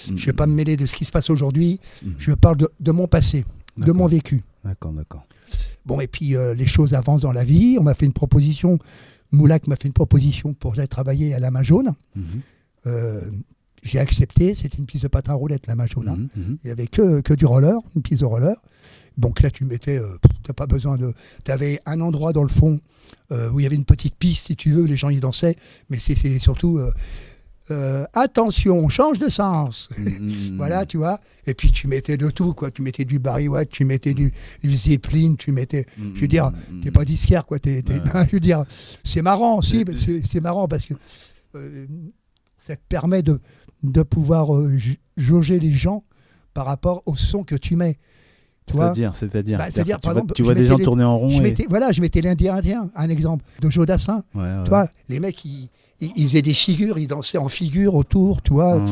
Je ne vais pas me mêler de ce qui se passe aujourd'hui. Je parle de mon passé, de mon vécu. D'accord. Bon, et puis les choses avancent dans la vie. On m'a fait une proposition. Moulac m'a fait une proposition pour que j'aille travailler à la Main Jaune. J'ai accepté. C'était une piste de patin à roulette, la Main Jaune. Il n'y avait que du roller, une piste de roller. Donc là, tu mettais, t'as pas besoin de... Tu avais un endroit dans le fond où il y avait une petite piste, si tu veux, les gens y dansaient, mais c'est surtout attention, on change de sens. Voilà, tu vois. Et puis tu mettais de tout, quoi. Tu mettais du Barry White, tu mettais du Zeppelin, tu mettais. Je veux dire, t'es pas disquaire, quoi. Je veux dire, c'est marrant, si, c'est marrant parce que ça te permet de pouvoir jauger les gens par rapport au son que tu mets. C'est-à-dire, par exemple, tu vois des gens tourner en rond. Je mettais l'Indien, un exemple, de Joe Dassin. Tu vois, les mecs, ils faisaient des figures, ils dansaient en figure autour, tu vois.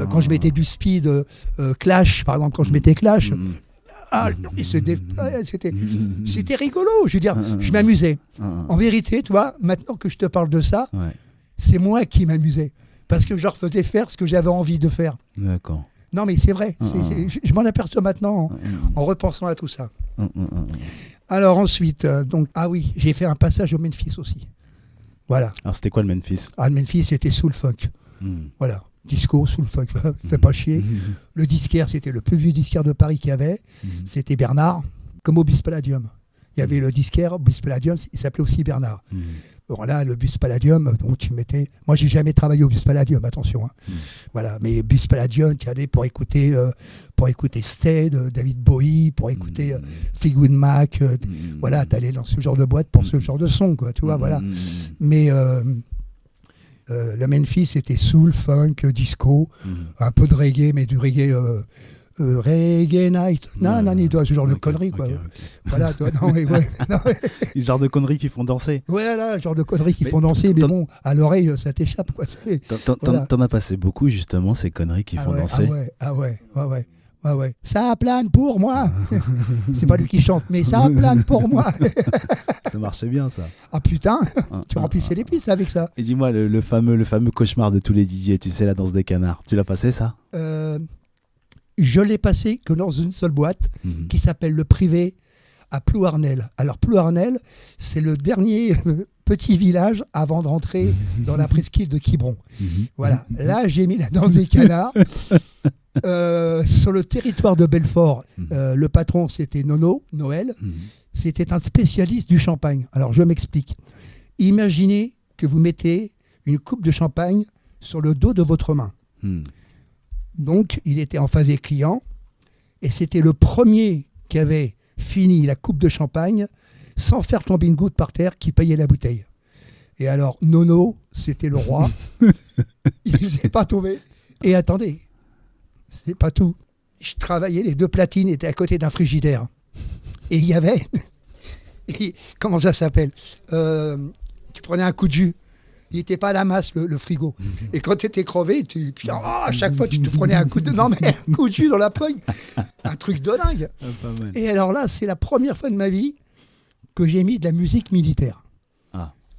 Quand je mettais du speed, Clash, par exemple, quand je mettais Clash, c'était rigolo, je veux dire, je m'amusais. En vérité, tu vois, maintenant que je te parle de ça, c'est moi qui m'amusais, parce que je leur faisais faire ce que j'avais envie de faire. D'accord. Non, mais c'est vrai, je m'en aperçois maintenant en repensant à tout ça. Alors ensuite, j'ai fait un passage au Memphis aussi. Voilà. Alors c'était quoi le Memphis? Le Memphis, c'était soul funk. Voilà, disco, soul funk, fais pas chier. Le disquaire, c'était le plus vieux disquaire de Paris qu'il y avait. C'était Bernard, comme au Bus Palladium. Il y avait le disquaire, Bus Palladium, il s'appelait aussi Bernard. Bon, là, le Bus Palladium, donc tu mettais... Moi, j'ai jamais travaillé au Bus Palladium, attention. Voilà, mais Bus Palladium, tu allais pour écouter Stead, David Bowie, pour écouter Fleetwood Mac. Voilà, tu allais dans ce genre de boîte pour ce genre de son, quoi, tu vois, voilà. Mais le Memphis, c'était soul, funk, disco, un peu de reggae, mais du reggae... Reggae Night, ce genre de conneries, quoi. Voilà, Ce genre de conneries qui font danser. Voilà, genre de conneries qui font danser, mais bon, à l'oreille, ça t'échappe, quoi. T'en as passé beaucoup, justement, ces conneries qui font danser. Ah ouais. Ça plane pour moi. C'est pas lui qui chante, mais ça plane pour moi. Ça marchait bien, ça. Ah putain, tu remplissais les pistes avec ça. Et dis-moi, le fameux cauchemar de tous les DJ, tu sais, la danse des canards, tu l'as passé, ça? Je l'ai passé que dans une seule boîte qui s'appelle Le Privé à Plouarnel. Alors Plouarnel, c'est le dernier petit village avant de rentrer dans la presqu'île de Quiberon. Voilà, là j'ai mis la danse des canards. Sur le territoire de Belfort, le patron c'était Noël. C'était un spécialiste du champagne. Alors je m'explique. Imaginez que vous mettez une coupe de champagne sur le dos de votre main. Donc, il était en face des clients et c'était le premier qui avait fini la coupe de champagne sans faire tomber une goutte par terre qui payait la bouteille. Et alors, Nono, c'était le roi. Il ne faisait pas tomber. Et attendez, c'est pas tout. Je travaillais, les deux platines étaient à côté d'un frigidaire. Et il y avait... comment ça s'appelle tu prenais un coup de jus. Il n'était pas à la masse, le frigo. Et quand tu étais crevé, à chaque fois, tu te prenais un coup de jus dans la poigne. Un truc de dingue. Pas mal. Et alors là, c'est la première fois de ma vie que j'ai mis de la musique militaire.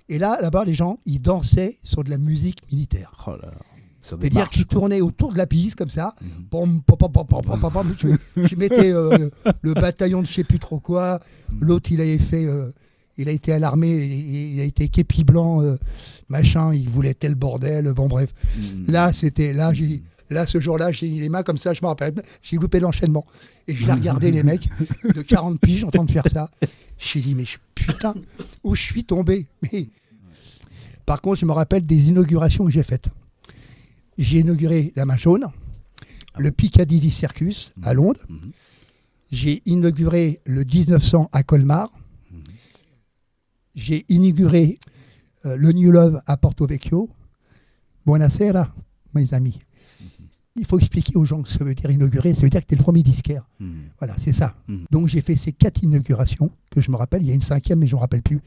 Et là-bas, les gens, ils dansaient sur de la musique militaire. Oh là là. C'est-à-dire qu'ils tournaient autour de la piste, comme ça. Je mettais le bataillon de je ne sais plus trop quoi. L'autre, il avait fait... il a été à l'armée, il a été képi blanc, machin, il voulait tel bordel, bon bref. Là, ce jour-là, j'ai mis les mains comme ça, je me rappelle, j'ai loupé l'enchaînement. Et je l'ai regardé, les mecs, de 40 piges, en train de faire ça. J'ai dit, mais putain, où je suis tombé. Mais... Par contre, je me rappelle des inaugurations que j'ai faites. J'ai inauguré la Main Jaune, le Piccadilly Circus à Londres. J'ai inauguré le 1900 à Colmar. J'ai inauguré le New Love à Porto Vecchio. Buonasera, mes amis. Il faut expliquer aux gens ce que ça veut dire inaugurer. Ça veut dire que tu es le premier disquaire. Voilà, c'est ça. Donc j'ai fait ces 4 inaugurations que je me rappelle. Il y a une 5e, mais je ne me rappelle plus.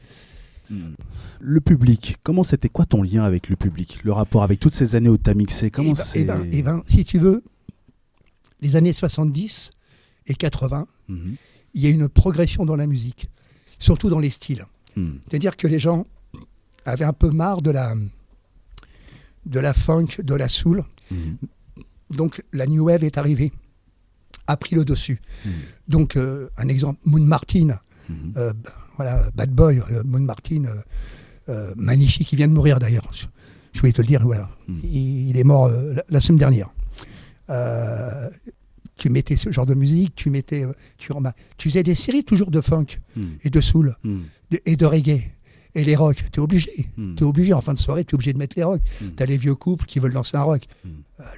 Le public, c'était quoi ton lien avec le public? Le rapport avec toutes ces années où tu as mixé, si tu veux, les années 70 et 80, il y a une progression dans la musique, surtout dans les styles. C'est-à-dire que les gens avaient un peu marre de la funk, de la soul. Donc la new wave est arrivée, a pris le dessus. Donc un exemple, Moon Martin, Bad Boy, Moon Martin, magnifique, il vient de mourir d'ailleurs. Je voulais te le dire, voilà. Il est mort la semaine dernière. Tu mettais ce genre de musique, tu faisais des séries toujours de funk et de soul et de reggae. Et les rocks, t'es obligé. T'es obligé, en fin de soirée, t'es obligé de mettre les rocks. T'as les vieux couples qui veulent danser un rock.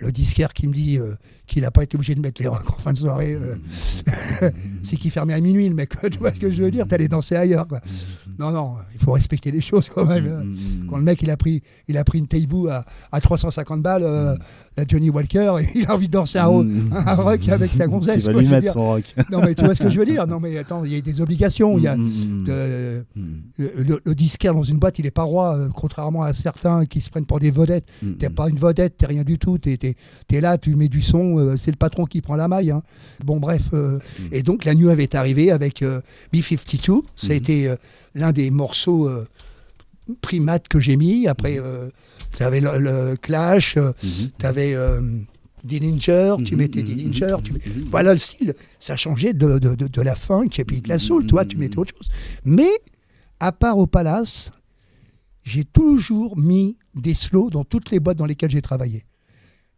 Le disquaire qui me dit qu'il n'a pas été obligé de mettre les rocks en fin de soirée, c'est qu'il fermait à minuit, le mec. Tu vois ce que je veux dire? T'allais danser ailleurs, quoi. Non, il faut respecter les choses quand même. Quand le mec, il a pris une Teibou à 350 balles, la Johnny Walker, et il a envie de danser un rock avec sa gonzesse. Tu vas lui mettre son rock. Non, mais tu vois ce que je veux dire? Non, mais attends, il y a des obligations. Il y a le disquaire dans une boîte, il n'est pas roi, contrairement à certains qui se prennent pour des vedettes. T'es pas une vedette, t'es rien du tout. T'es là, tu mets du son, c'est le patron qui prend la maille. Hein. Bon, bref. Et donc, la New Wave est arrivée avec B-52. Ça a été l'un des morceaux primates que j'ai mis. Après, tu avais le Clash, tu avais Dillinger, tu mettais Dillinger. Voilà le style. Ça changeait de la funk et puis de la soul. Toi, tu mettais autre chose. Mais, à part au Palace, j'ai toujours mis des slows dans toutes les boîtes dans lesquelles j'ai travaillé.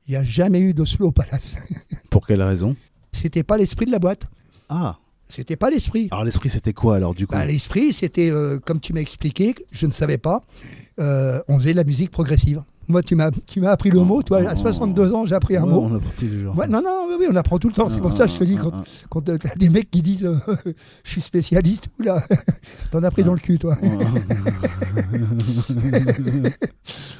Il n'y a jamais eu de slow au Palace. Pour quelle raison? C'était pas l'esprit de la boîte. Ah. C'était pas l'esprit. Alors l'esprit, c'était quoi alors du coup? L'esprit, c'était, comme tu m'as expliqué, je ne savais pas, on faisait de la musique progressive. Moi, tu m'as appris le mot. Toi, à 62 ans, j'ai appris un mot. On apprend tous les jours. Ouais, non, oui, on apprend tout le temps. C'est pour ça que je te dis, quand t'as des mecs qui disent je suis spécialiste, oula, t'en as pris dans le cul, toi.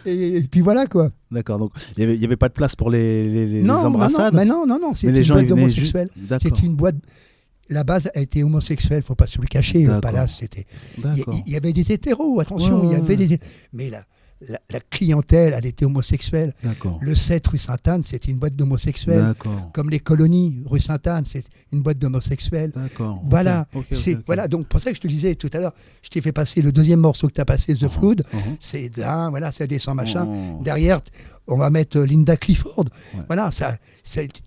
et puis voilà, quoi. D'accord, donc il n'y avait pas de place pour les embrassades? Non, c'était une boîte d'homosexuels. C'était une boîte... La base a été homosexuelle, faut pas se le cacher. Le Palace, c'était... Il y avait des hétéros, attention, il y avait des... Mais la clientèle, elle était homosexuelle. D'accord. Le 7 rue Sainte-Anne, c'était une boîte d'homosexuels. D'accord. Comme les colonies rue Sainte-Anne, c'est une boîte d'homosexuels. D'accord. Voilà. Okay. Voilà. Donc, pour ça que je te disais tout à l'heure, je t'ai fait passer le deuxième morceau que tu as passé, The Flood. C'est là, voilà, ça descend, machin. Derrière, on va mettre Linda Clifford. Ouais. Voilà,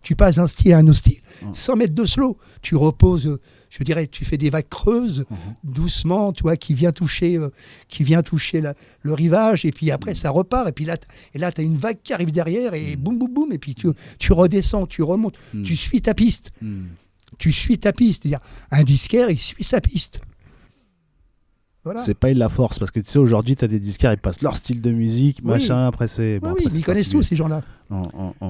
tu passes d'un style à un autre style, sans mettre de slow. Tu reposes, je dirais, tu fais des vagues creuses, doucement, tu vois, qui vient toucher le rivage, et puis après, ça repart. Et puis là, tu as une vague qui arrive derrière, et boum, boum, boum, et puis tu redescends, tu remontes, tu suis ta piste. Tu suis ta piste. C'est-à-dire, un disquaire, il suit sa piste. Voilà. C'est pas la force, parce que tu sais, aujourd'hui, tu as des disquaires, ils passent leur style de musique, machin, après c'est... Bon, ils connaissent tout, ces gens-là.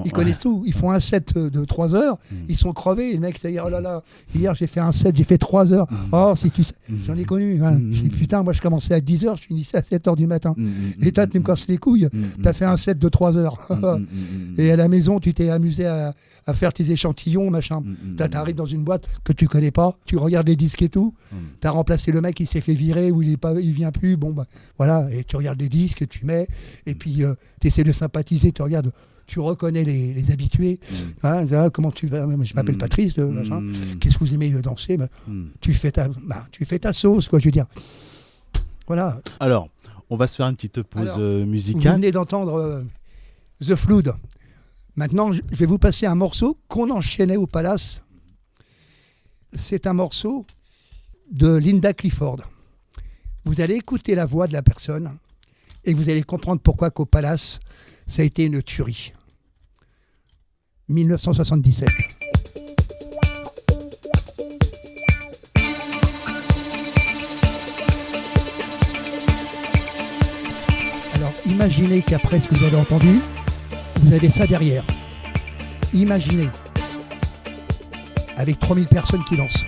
Ils connaissent tout. Ils font un set de 3 heures, ils sont crevés. Les mecs, ça y est, oh là là, hier j'ai fait un set, j'ai fait 3 heures. Oh, si tu sais, j'en ai connu. Hein. Je dis, putain, moi je commençais à 10 heures, je finissais à 7 heures du matin. Et toi, tu me casses les couilles, t'as fait un set de 3 heures. Et à la maison, tu t'es amusé à faire tes échantillons, machin. Là, t'arrives dans une boîte que tu connais pas, tu regardes les disques et tout, t'as remplacé le mec, il s'est fait virer ou il vient plus, bon, bah, voilà, et tu regardes les disques, tu mets, et puis t'essaies de sympathiser, tu regardes, tu reconnais les habitués. Hein, comment tu vas? Je m'appelle Patrice, machin. Qu'est-ce que vous aimez danser? Tu fais ta sauce, quoi, je veux dire. Voilà. Alors, on va se faire une petite pause musicale. Vous venez d'entendre The Flood. Maintenant, je vais vous passer un morceau qu'on enchaînait au Palace. C'est un morceau de Linda Clifford. Vous allez écouter la voix de la personne et vous allez comprendre pourquoi qu'au Palace, ça a été une tuerie. 1977. Alors, imaginez qu'après ce que vous avez entendu, vous avez ça derrière. Imaginez. Avec 3000 personnes qui dansent.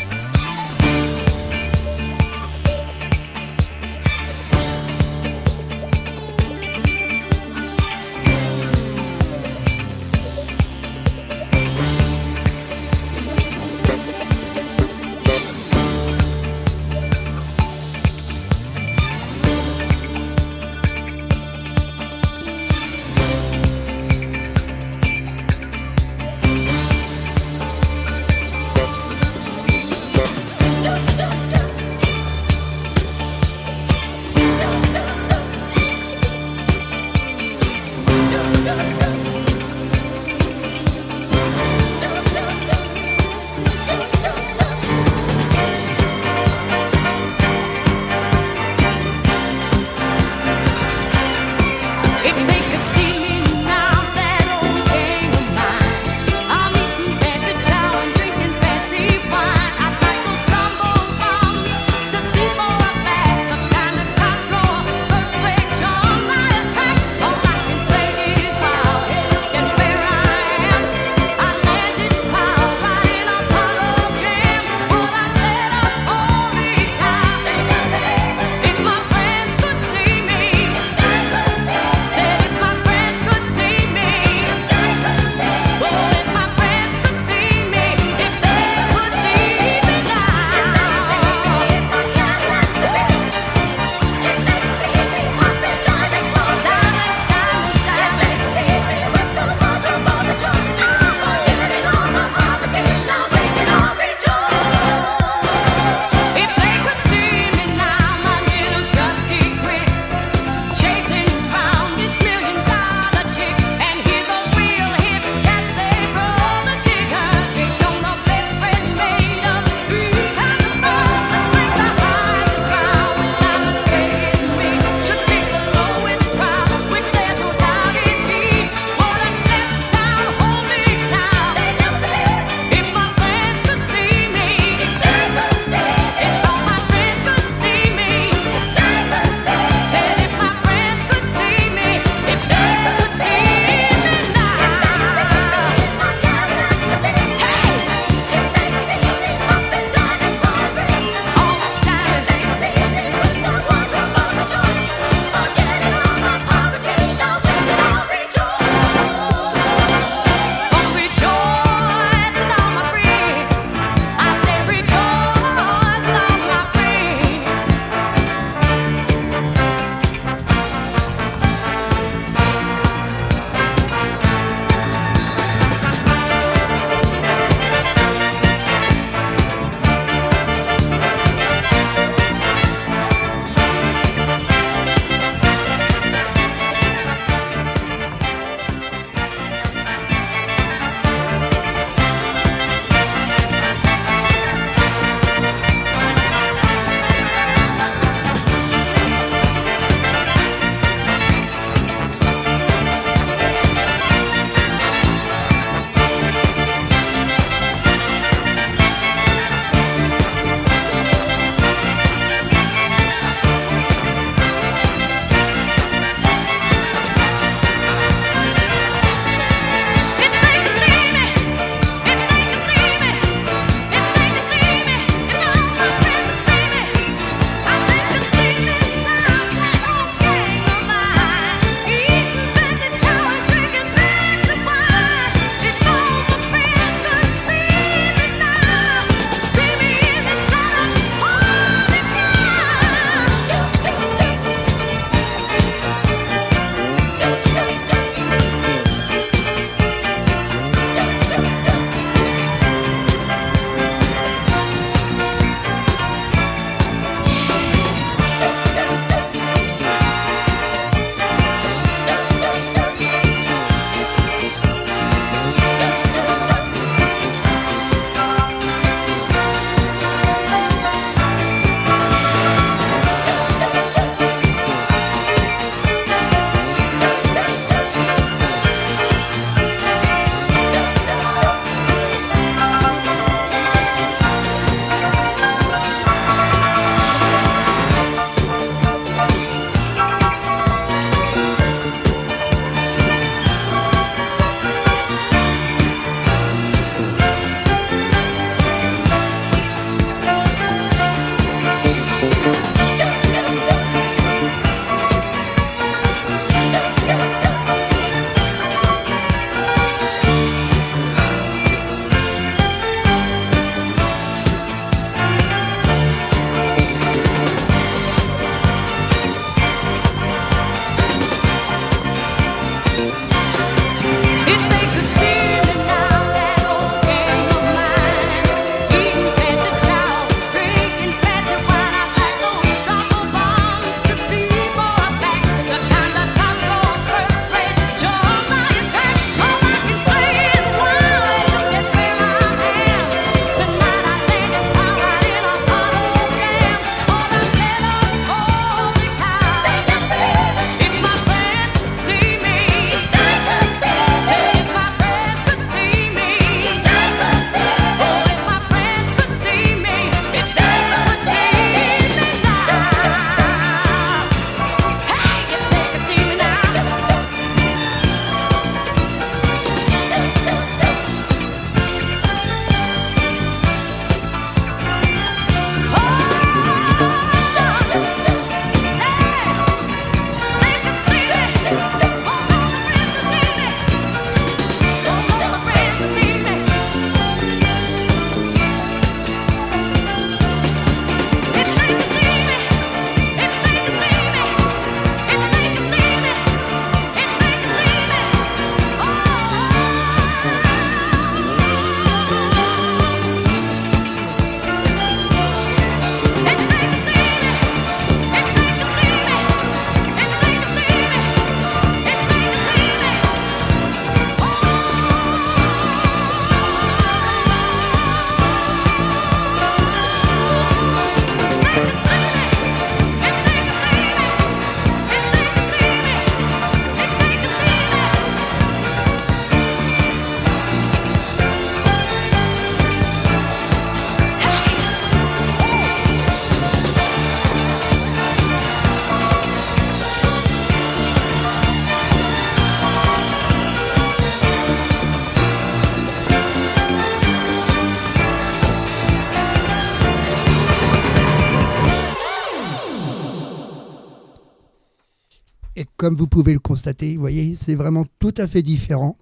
comme vous pouvez le constater, vous voyez, c'est vraiment tout à fait différent.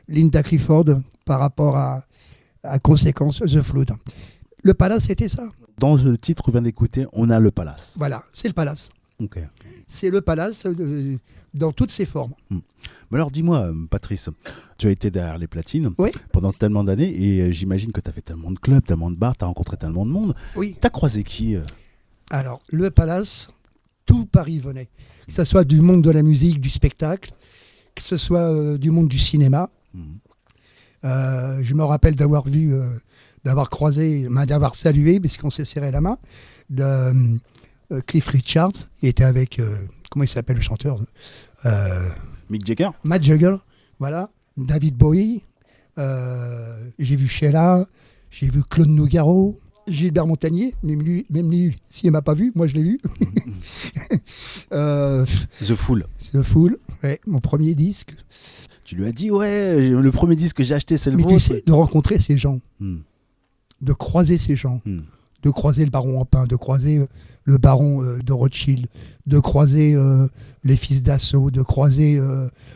Linda Clifford par rapport à Conséquence, The Flood. Le Palace, c'était ça. Dans le titre qu'on vient d'écouter, on a le Palace. Voilà, c'est le Palace. Ok. C'est le Palace dans toutes ses formes. Mais alors dis-moi, Patrice, tu as été derrière les platines pendant tellement d'années et j'imagine que tu as fait tellement de clubs, tellement de bars, tu as rencontré tellement de monde. Oui. Tu as croisé qui Alors, le Palace, tout Paris venait. Que ce soit du monde de la musique, du spectacle, que ce soit du monde du cinéma. Je me rappelle d'avoir vu, d'avoir croisé, d'avoir salué, puisqu'on s'est serré la main, de Cliff Richard, qui était avec, comment il s'appelle le chanteur Mick Jagger. Matt Jagger, voilà. David Bowie. J'ai vu Sheila, j'ai vu Claude Nougaro, Gilbert Montagnier, même lui, s'il ne m'a pas vu, moi je l'ai vu. The Fool. The Fool, ouais, mon premier disque. Tu lui as dit, ouais, le premier disque que j'ai acheté, c'est le Mais vôtre. tu sais, de rencontrer ces gens, de croiser ces gens, de croiser le baron Empin, de croiser le baron de Rothschild, de croiser les fils d'Assaut, de croiser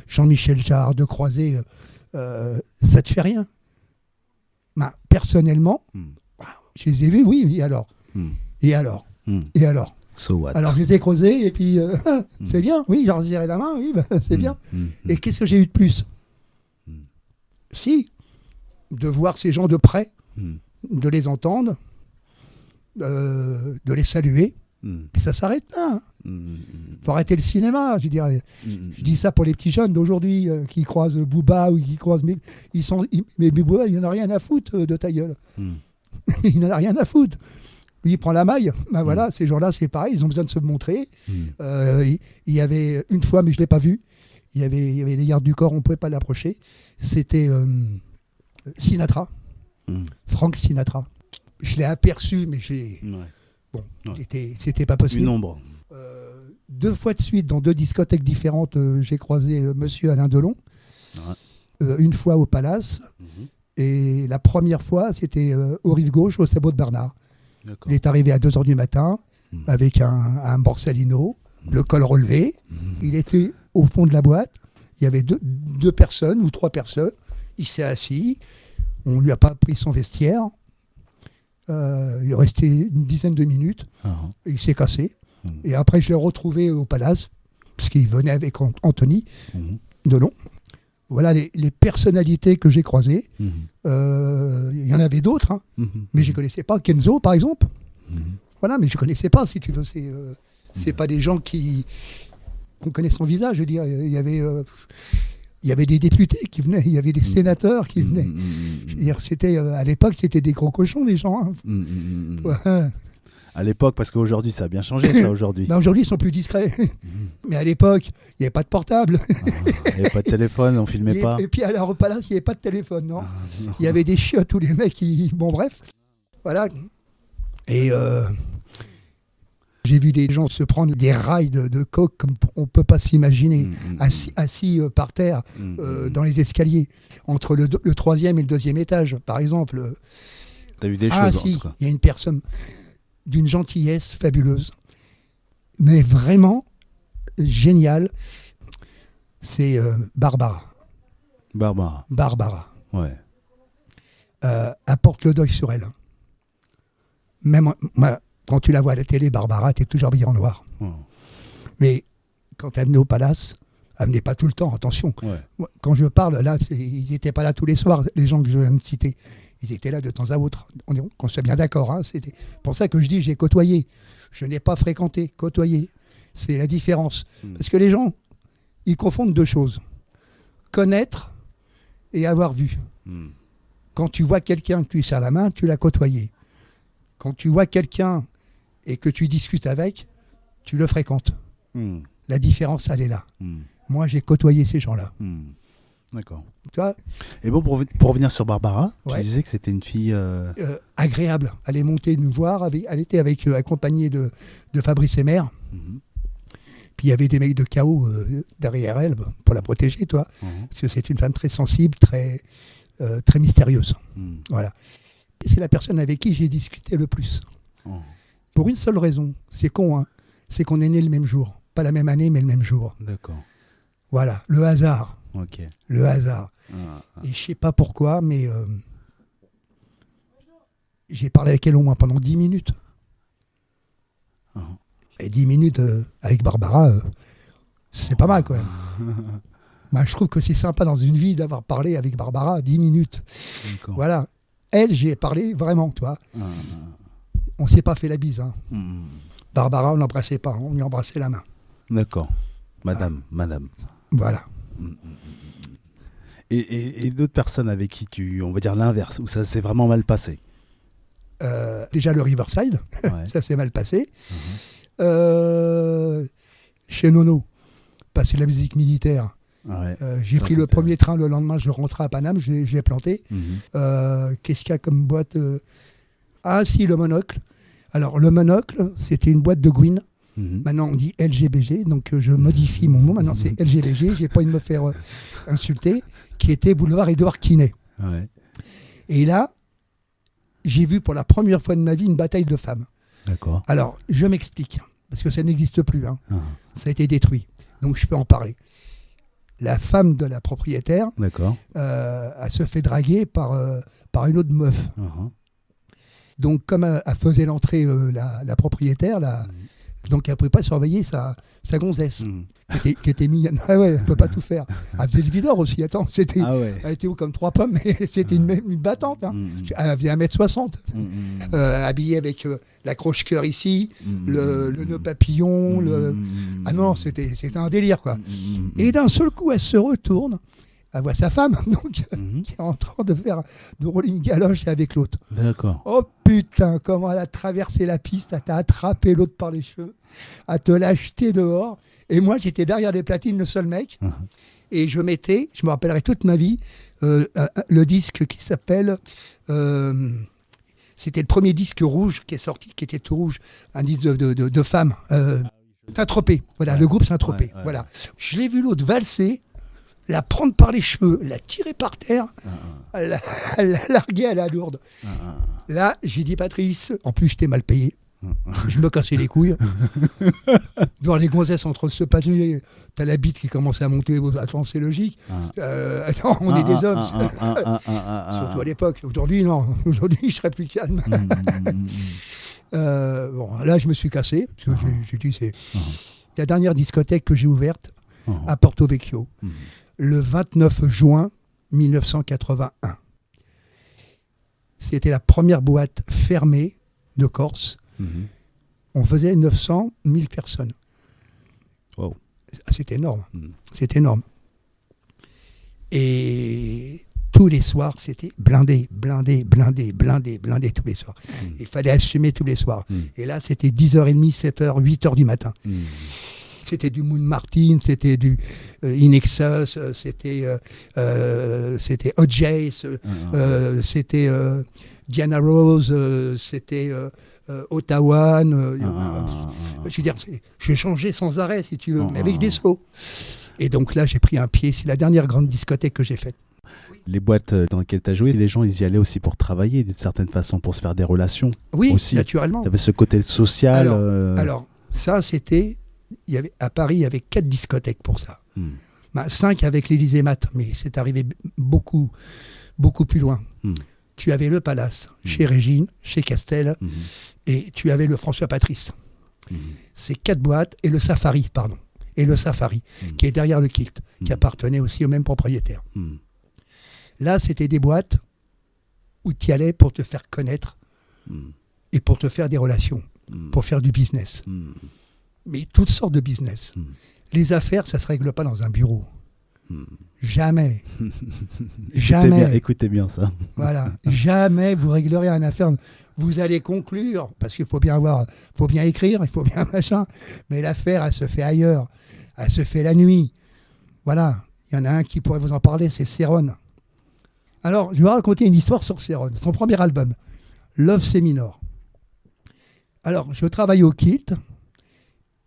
Jean-Michel Jarre, de croiser... ça te fait rien. Bah, personnellement, je les ai vus, oui, et alors Et alors Et alors So what? Alors je les ai creusés et puis c'est bien, oui, j'ai serré la main, oui, bah, c'est bien. Et qu'est-ce que j'ai eu de plus Si, de voir ces gens de près, de les entendre, de les saluer, et ça s'arrête là. Faut arrêter le cinéma, je dirais. Je dis ça pour les petits jeunes d'aujourd'hui qui croisent Booba ou qui croisent... Mais Booba, il n'en a rien à foutre de ta gueule. Il n'en a rien à foutre. Lui, il prend la maille. Ben voilà, ces gens-là, c'est pareil, ils ont besoin de se montrer. Il y avait une fois, mais je ne l'ai pas vu, il y avait des gardes du corps, on ne pouvait pas l'approcher. C'était Sinatra, Frank Sinatra. Je l'ai aperçu, mais bon, c'était pas possible. Une ombre. 2 fois de suite, dans 2 discothèques différentes, j'ai croisé Monsieur Alain Delon. Une fois au Palace. Et la première fois, c'était au Rive Gauche, au Sabot de Bernard. Il est arrivé à 2h du matin avec un Borsalino, le col relevé. Il était au fond de la boîte. Il y avait deux personnes ou 3 personnes. Il s'est assis. On ne lui a pas pris son vestiaire. Il est resté une dizaine de minutes. Et il s'est cassé. Et après, je l'ai retrouvé au Palace, puisqu'il venait avec Anthony Delon. Voilà les personnalités que j'ai croisées. Il y en avait d'autres, hein, mais je ne connaissais pas. Kenzo, par exemple. Voilà, mais je ne connaissais pas, si tu veux. C'est pas des gens qu'on connaît son visage. Je veux dire, il y avait des députés qui venaient, il y avait des sénateurs qui venaient. Je veux dire, à l'époque, c'était des gros cochons, les gens. Hein. Ouais. À l'époque, parce qu'aujourd'hui, ça a bien changé, ça, aujourd'hui. Ben, aujourd'hui, ils sont plus discrets. Mais à l'époque, il n'y avait pas de portable. Il n'y avait pas de téléphone, on ne filmait pas. Et puis à la Palace, il n'y avait pas de téléphone, non. Il y avait des chiottes, tous les mecs qui... Bon, bref. Voilà. Et j'ai vu des gens se prendre des rails de coke comme on ne peut pas s'imaginer, assis par terre, dans les escaliers, entre le 3e et le 2e étage, par exemple. Tu as vu des choses, si, en tout cas. Il y a une personne d'une gentillesse fabuleuse, mais vraiment géniale, c'est Barbara. Barbara. Ouais. Apporte le deuil sur elle. Même moi, quand tu la vois à la télé, Barbara, t'es toujours habillée en noir. Mais quand elle venait au Palace, elle venait pas tout le temps, attention. Moi, quand je parle, là, ils n'étaient pas là tous les soirs, les gens que je viens de citer. Ils étaient là de temps à autre. Qu'on soit bien d'accord. Hein, c'était pour ça que je dis j'ai côtoyé. Je n'ai pas fréquenté, côtoyé. C'est la différence. Parce que les gens, ils confondent 2 choses. Connaître et avoir vu. Quand tu vois quelqu'un que tu lui serres la main, tu l'as côtoyé. Quand tu vois quelqu'un et que tu discutes avec, tu le fréquentes. La différence, elle est là. Moi, j'ai côtoyé ces gens-là. D'accord. Tu vois ? Et bon, pour revenir sur Barbara, tu disais que c'était une fille... agréable. Elle est montée nous voir. Elle était accompagnée de Fabrice Emmer. Puis il y avait des mecs de chaos derrière elle pour la protéger, toi. Parce que c'est une femme très sensible, très mystérieuse. Voilà. Et c'est la personne avec qui j'ai discuté le plus. Pour une seule raison. C'est con, hein. C'est qu'on est nés le même jour. pas la même année, mais le même jour. D'accord. Voilà, le hasard. Ok. Le hasard. Ah. Et je sais pas pourquoi, mais j'ai parlé avec elle au moins pendant 10 minutes. Ah. Et 10 minutes avec Barbara, c'est pas mal quand même. Moi, je trouve que c'est sympa dans une vie d'avoir parlé avec Barbara 10 minutes. D'accord. Voilà. Elle, j'ai parlé vraiment, toi. Ah. On s'est pas fait la bise. Hein. Mm. Barbara, on l'embrassait pas, on lui embrassait la main. D'accord. Madame. Voilà. Et d'autres personnes avec qui on va dire l'inverse, où ça s'est vraiment mal passé. Déjà le Riverside, Ouais. ça s'est mal passé. Chez Nono, passer de la musique militaire. Ouais. J'ai Ça, pris le c'était- premier train le lendemain, je rentrais à Paname, je l'ai planté. Mhm. Qu'est-ce qu'il y a comme boîte Ah si, le Monocle. Alors le Monocle, c'était une boîte de Gwyn. Mhm. Maintenant on dit LGBG, donc je modifie mon mot. Maintenant c'est LGBG, j'ai pas envie de me faire insulter, qui était boulevard Édouard Quinet. Ouais. Et là, j'ai vu pour la première fois de ma vie une bataille de femmes. D'accord. Alors, je m'explique, parce que ça n'existe plus. Hein. Ah. Ça a été détruit, donc je peux en parler. La femme de la propriétaire, D'accord. elle se fait draguer par une autre meuf. Uh-huh. Donc, comme elle faisait l'entrée la propriétaire, donc elle ne pouvait pas surveiller sa gonzesse, Mhm. qui était mignonne. Ah ouais, elle ne peut pas tout faire. Elle faisait le videur aussi, attends, c'était... Ah ouais. Elle était haut comme 3 pommes, mais c'était une battante. Hein. Mhm. Elle faisait 1m60, Mhm. habillée avec l'accroche-cœur ici, Mhm. le nœud papillon. Mhm. Ah non, c'était un délire, quoi. Mhm. Et d'un seul coup, elle se retourne, elle voit sa femme, donc, Mhm. qui est en train de faire de rouler une galoche avec l'autre. D'accord. Oh putain, comment elle a traversé la piste, elle t'a attrapé l'autre par les cheveux, elle te l'a jeté dehors. Et moi, j'étais derrière les platines, le seul mec. Mhm. Et je me rappellerai toute ma vie, le disque qui s'appelle... c'était le premier disque rouge qui est sorti, qui était tout rouge, un disque de femmes. Saint-Tropez, voilà, Ouais. le groupe Saint-Tropez. Ouais, ouais. Voilà. Je l'ai vu l'autre valser, la prendre par les cheveux, la tirer par terre, la larguer à la lourde. Là, j'ai dit, Patrice, en plus, je t'ai mal payé. Je me cassais les couilles. Voir les gonzesses entre se passer, t'as la bite qui commence à monter. Attends, c'est logique. Attends, on est des hommes. Surtout à l'époque. Aujourd'hui, non. Aujourd'hui, je serais plus calme. Bon, là, je me suis cassé. Parce que j'ai dit, c'est la dernière discothèque que j'ai ouverte à Porto Vecchio, le 29 juin 1981. C'était la première boîte fermée de Corse. On faisait 900, 1000 personnes. Wow. C'est énorme. C'est énorme. Et tous les soirs, c'était blindé tous les soirs. Il fallait assumer tous les soirs. Et là, c'était 10h30, 7h, 8h du matin. C'était du Moon Martin, c'était du Inexus, c'était Hot Jace, c'était Diana Rose, c'était Ottawa. Je veux dire, j'ai changé sans arrêt, si tu veux, mais avec des slows. Et donc là, j'ai pris un pied. C'est la dernière grande discothèque que j'ai faite. Les boîtes dans lesquelles tu as joué, les gens, ils y allaient aussi pour travailler d'une certaine façon, pour se faire des relations. Oui, aussi. naturellement. Tu avais ce côté social. Alors ça, c'était... à Paris, il y avait 4 discothèques pour ça. 5 avec l'Élysée Mat, mais c'est arrivé beaucoup plus loin. Tu avais le Palace, chez Régine, chez Castel, et tu avais le François Patrice. Ces 4 boîtes, et le Safari, qui est derrière le Kilt, qui appartenait aussi au même propriétaire. Là, c'était des boîtes où tu y allais pour te faire connaître et pour te faire des relations, pour faire du business. Mais toutes sortes de business. Les affaires, ça ne se règle pas dans un bureau. Jamais. Jamais. Écoutez bien ça. Voilà. Jamais vous réglerez une affaire. Vous allez conclure, parce qu'il faut bien écrire, il faut bien machin. Mais l'affaire, elle se fait ailleurs. Elle se fait la nuit. Voilà. Il y en a un qui pourrait vous en parler, c'est Céron. Alors, je vais raconter une histoire sur Céron. Son premier album, Love Seminor. Alors, je travaille au Kilt.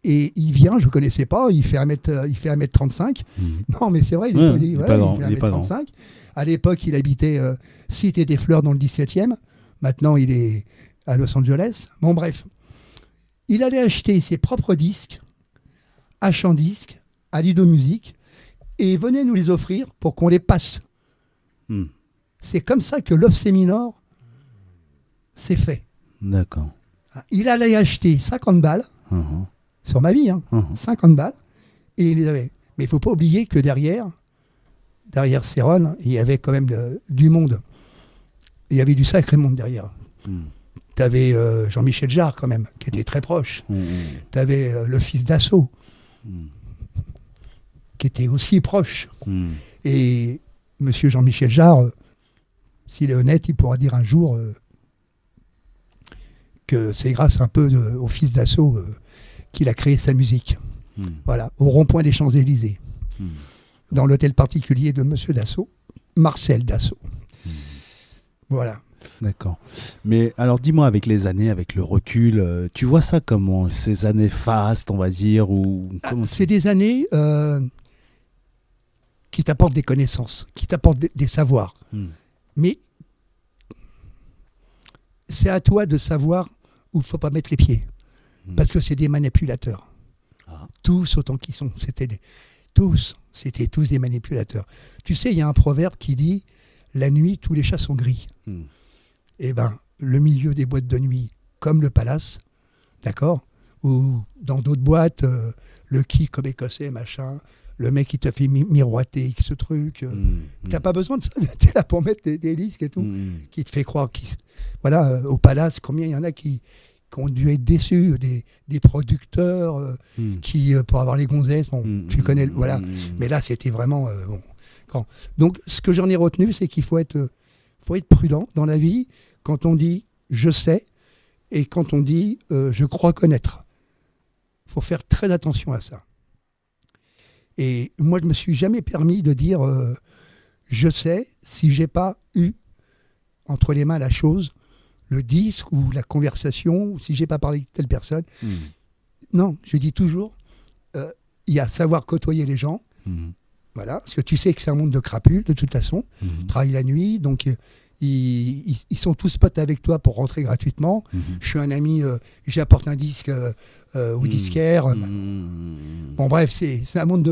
Et il vient, je ne connaissais pas, il fait 1m35. Non, mais c'est vrai, il est pas grand. Il fait 1m35. À l'époque, il habitait Cité des Fleurs dans le 17e. Maintenant, il est à Los Angeles. Bon, bref. Il allait acheter ses propres disques à Champ-Disque, à Lido Musique, et venez nous les offrir pour qu'on les passe. C'est comme ça que Love Seminor s'est fait. D'accord. Il allait acheter 50 balles, sur ma vie, 50 balles, et il les avait. Mais il ne faut pas oublier que derrière Céron, il y avait quand même du monde. Il y avait du sacré monde derrière. Tu avais Jean-Michel Jarre quand même, qui était très proche. Tu avais le fils d'Assaut, qui était aussi proche. Et monsieur Jean-Michel Jarre, s'il est honnête, il pourra dire un jour que c'est grâce un peu au fils d'Assaut qu'il a créé sa musique. Voilà, au rond-point des Champs-Élysées. Dans l'hôtel particulier de monsieur Dassault, Marcel Dassault. Voilà. D'accord. Mais alors dis-moi, avec les années, avec le recul, tu vois ça comment? Ces années fastes, on va dire, ou c'est des années qui t'apportent des connaissances, qui t'apportent des savoirs. Mais c'est à toi de savoir où il ne faut pas mettre les pieds. Parce que c'est des manipulateurs. Tous autant qu'ils sont. C'était tous des manipulateurs. Tu sais, il y a un proverbe qui dit « La nuit, tous les chats sont gris ». Eh bien, le milieu des boîtes de nuit, comme le Palace, d'accord, ou dans d'autres boîtes, le qui comme écossais, machin, le mec qui te fait miroiter ce truc, t'as pas besoin de ça, t'es là pour mettre des disques et tout, qui te fait croire voilà, au Palace, combien il y en a qui ont dû être déçus, des producteurs qui, pour avoir les gonzesses, tu connais, voilà, mais là c'était vraiment grand. Donc ce que j'en ai retenu, c'est qu'il faut être prudent dans la vie quand on dit je sais et quand on dit je crois connaître. Il faut faire très attention à ça. Et moi, je ne me suis jamais permis de dire je sais si je n'ai pas eu entre les mains la chose, le disque ou la conversation, ou si je n'ai pas parlé avec telle personne. Non, je dis toujours il y a savoir côtoyer les gens. Voilà, parce que tu sais que c'est un monde de crapules, de toute façon. Travaille la nuit, donc ils sont tous potes avec toi pour rentrer gratuitement. Je suis un ami, j'apporte un disque au disquaire. Bon, bref, c'est un monde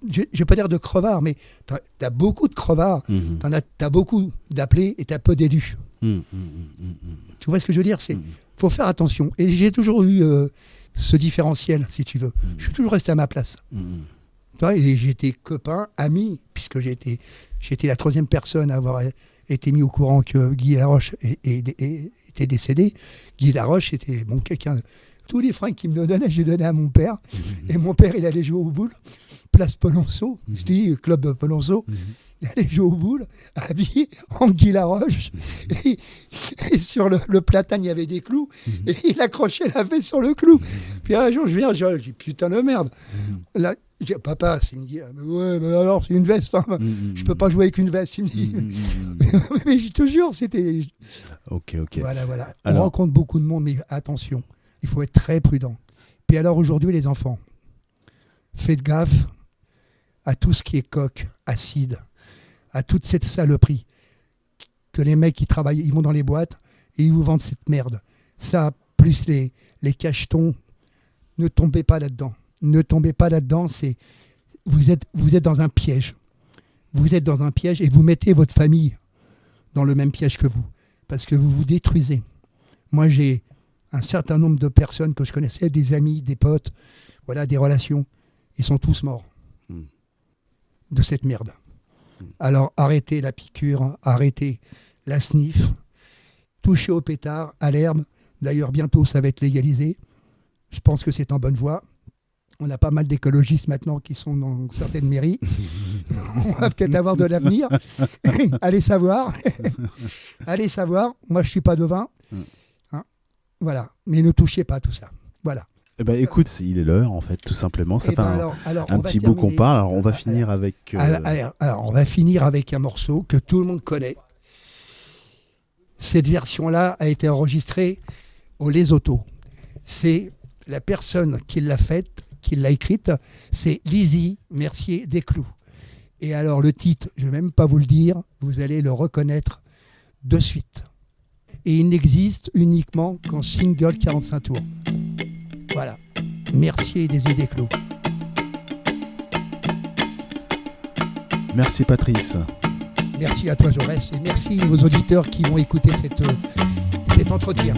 je ne vais pas dire de crevards, mais tu as beaucoup de crevards, tu as beaucoup d'appelés et tu as peu d'élus. Tu vois ce que je veux dire? Il faut faire attention. Et j'ai toujours eu ce différentiel, si tu veux. Je suis toujours resté à ma place. Et j'étais copain, ami, puisque j'ai été la troisième personne à avoir été mis au courant que Guy Laroche était décédé. Guy Laroche était quelqu'un. Tous les fringues qu'il me donnait, j'ai donné à mon père. Et mon père, il allait jouer au boule, place Polonceau, je dis club Polonceau. Il allait jouer au boule, habillé en Guy Laroche. Et sur le platane, il y avait des clous. Et il accrochait la veste sur le clou. Puis un jour, je dis putain de merde. Là, je dis, papa, il me dit, ouais, mais alors, c'est une veste. Hein. Je peux pas jouer avec une veste. Il me dit, mais je te jure, c'était. Ok. Voilà. On rencontre beaucoup de monde, mais attention, il faut être très prudent. Puis alors, aujourd'hui, les enfants, faites gaffe à tout ce qui est coke, acide, à toute cette saloperie que les mecs qui travaillent, ils vont dans les boîtes et ils vous vendent cette merde. Ça, plus les cachetons, ne tombez pas là-dedans. Ne tombez pas là-dedans, vous êtes dans un piège. Vous êtes dans un piège et vous mettez votre famille dans le même piège que vous. Parce que vous vous détruisez. Moi, j'ai un certain nombre de personnes que je connaissais, des amis, des potes, voilà, des relations. Ils sont tous morts de cette merde. Alors, arrêtez la piqûre, arrêtez la sniff, touchez au pétard, à l'herbe. D'ailleurs, bientôt, ça va être légalisé. Je pense que c'est en bonne voie. On a pas mal d'écologistes maintenant qui sont dans certaines mairies. On va peut-être avoir de l'avenir. Allez savoir. Allez savoir. Moi, je ne suis pas devin. Hein, voilà. Mais ne touchez pas à tout ça. Voilà. Eh ben, écoute, il est l'heure, en fait, tout simplement. Ça fait un petit bout qu'on parle. Alors, on va finir avec... Alors, on va finir avec un morceau que tout le monde connaît. Cette version-là a été enregistrée au Lesotho. C'est la personne qui l'a faite, qui l'a écrite, c'est Lizzie Mercier Desclous. Et alors le titre, je ne vais même pas vous le dire, vous allez le reconnaître de suite. Et il n'existe uniquement qu'en single 45 tours. Voilà. Mercier des idées clos. Merci Patrice. Merci à toi Jaurès et merci aux auditeurs qui vont écouter cet entretien.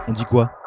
On dit quoi?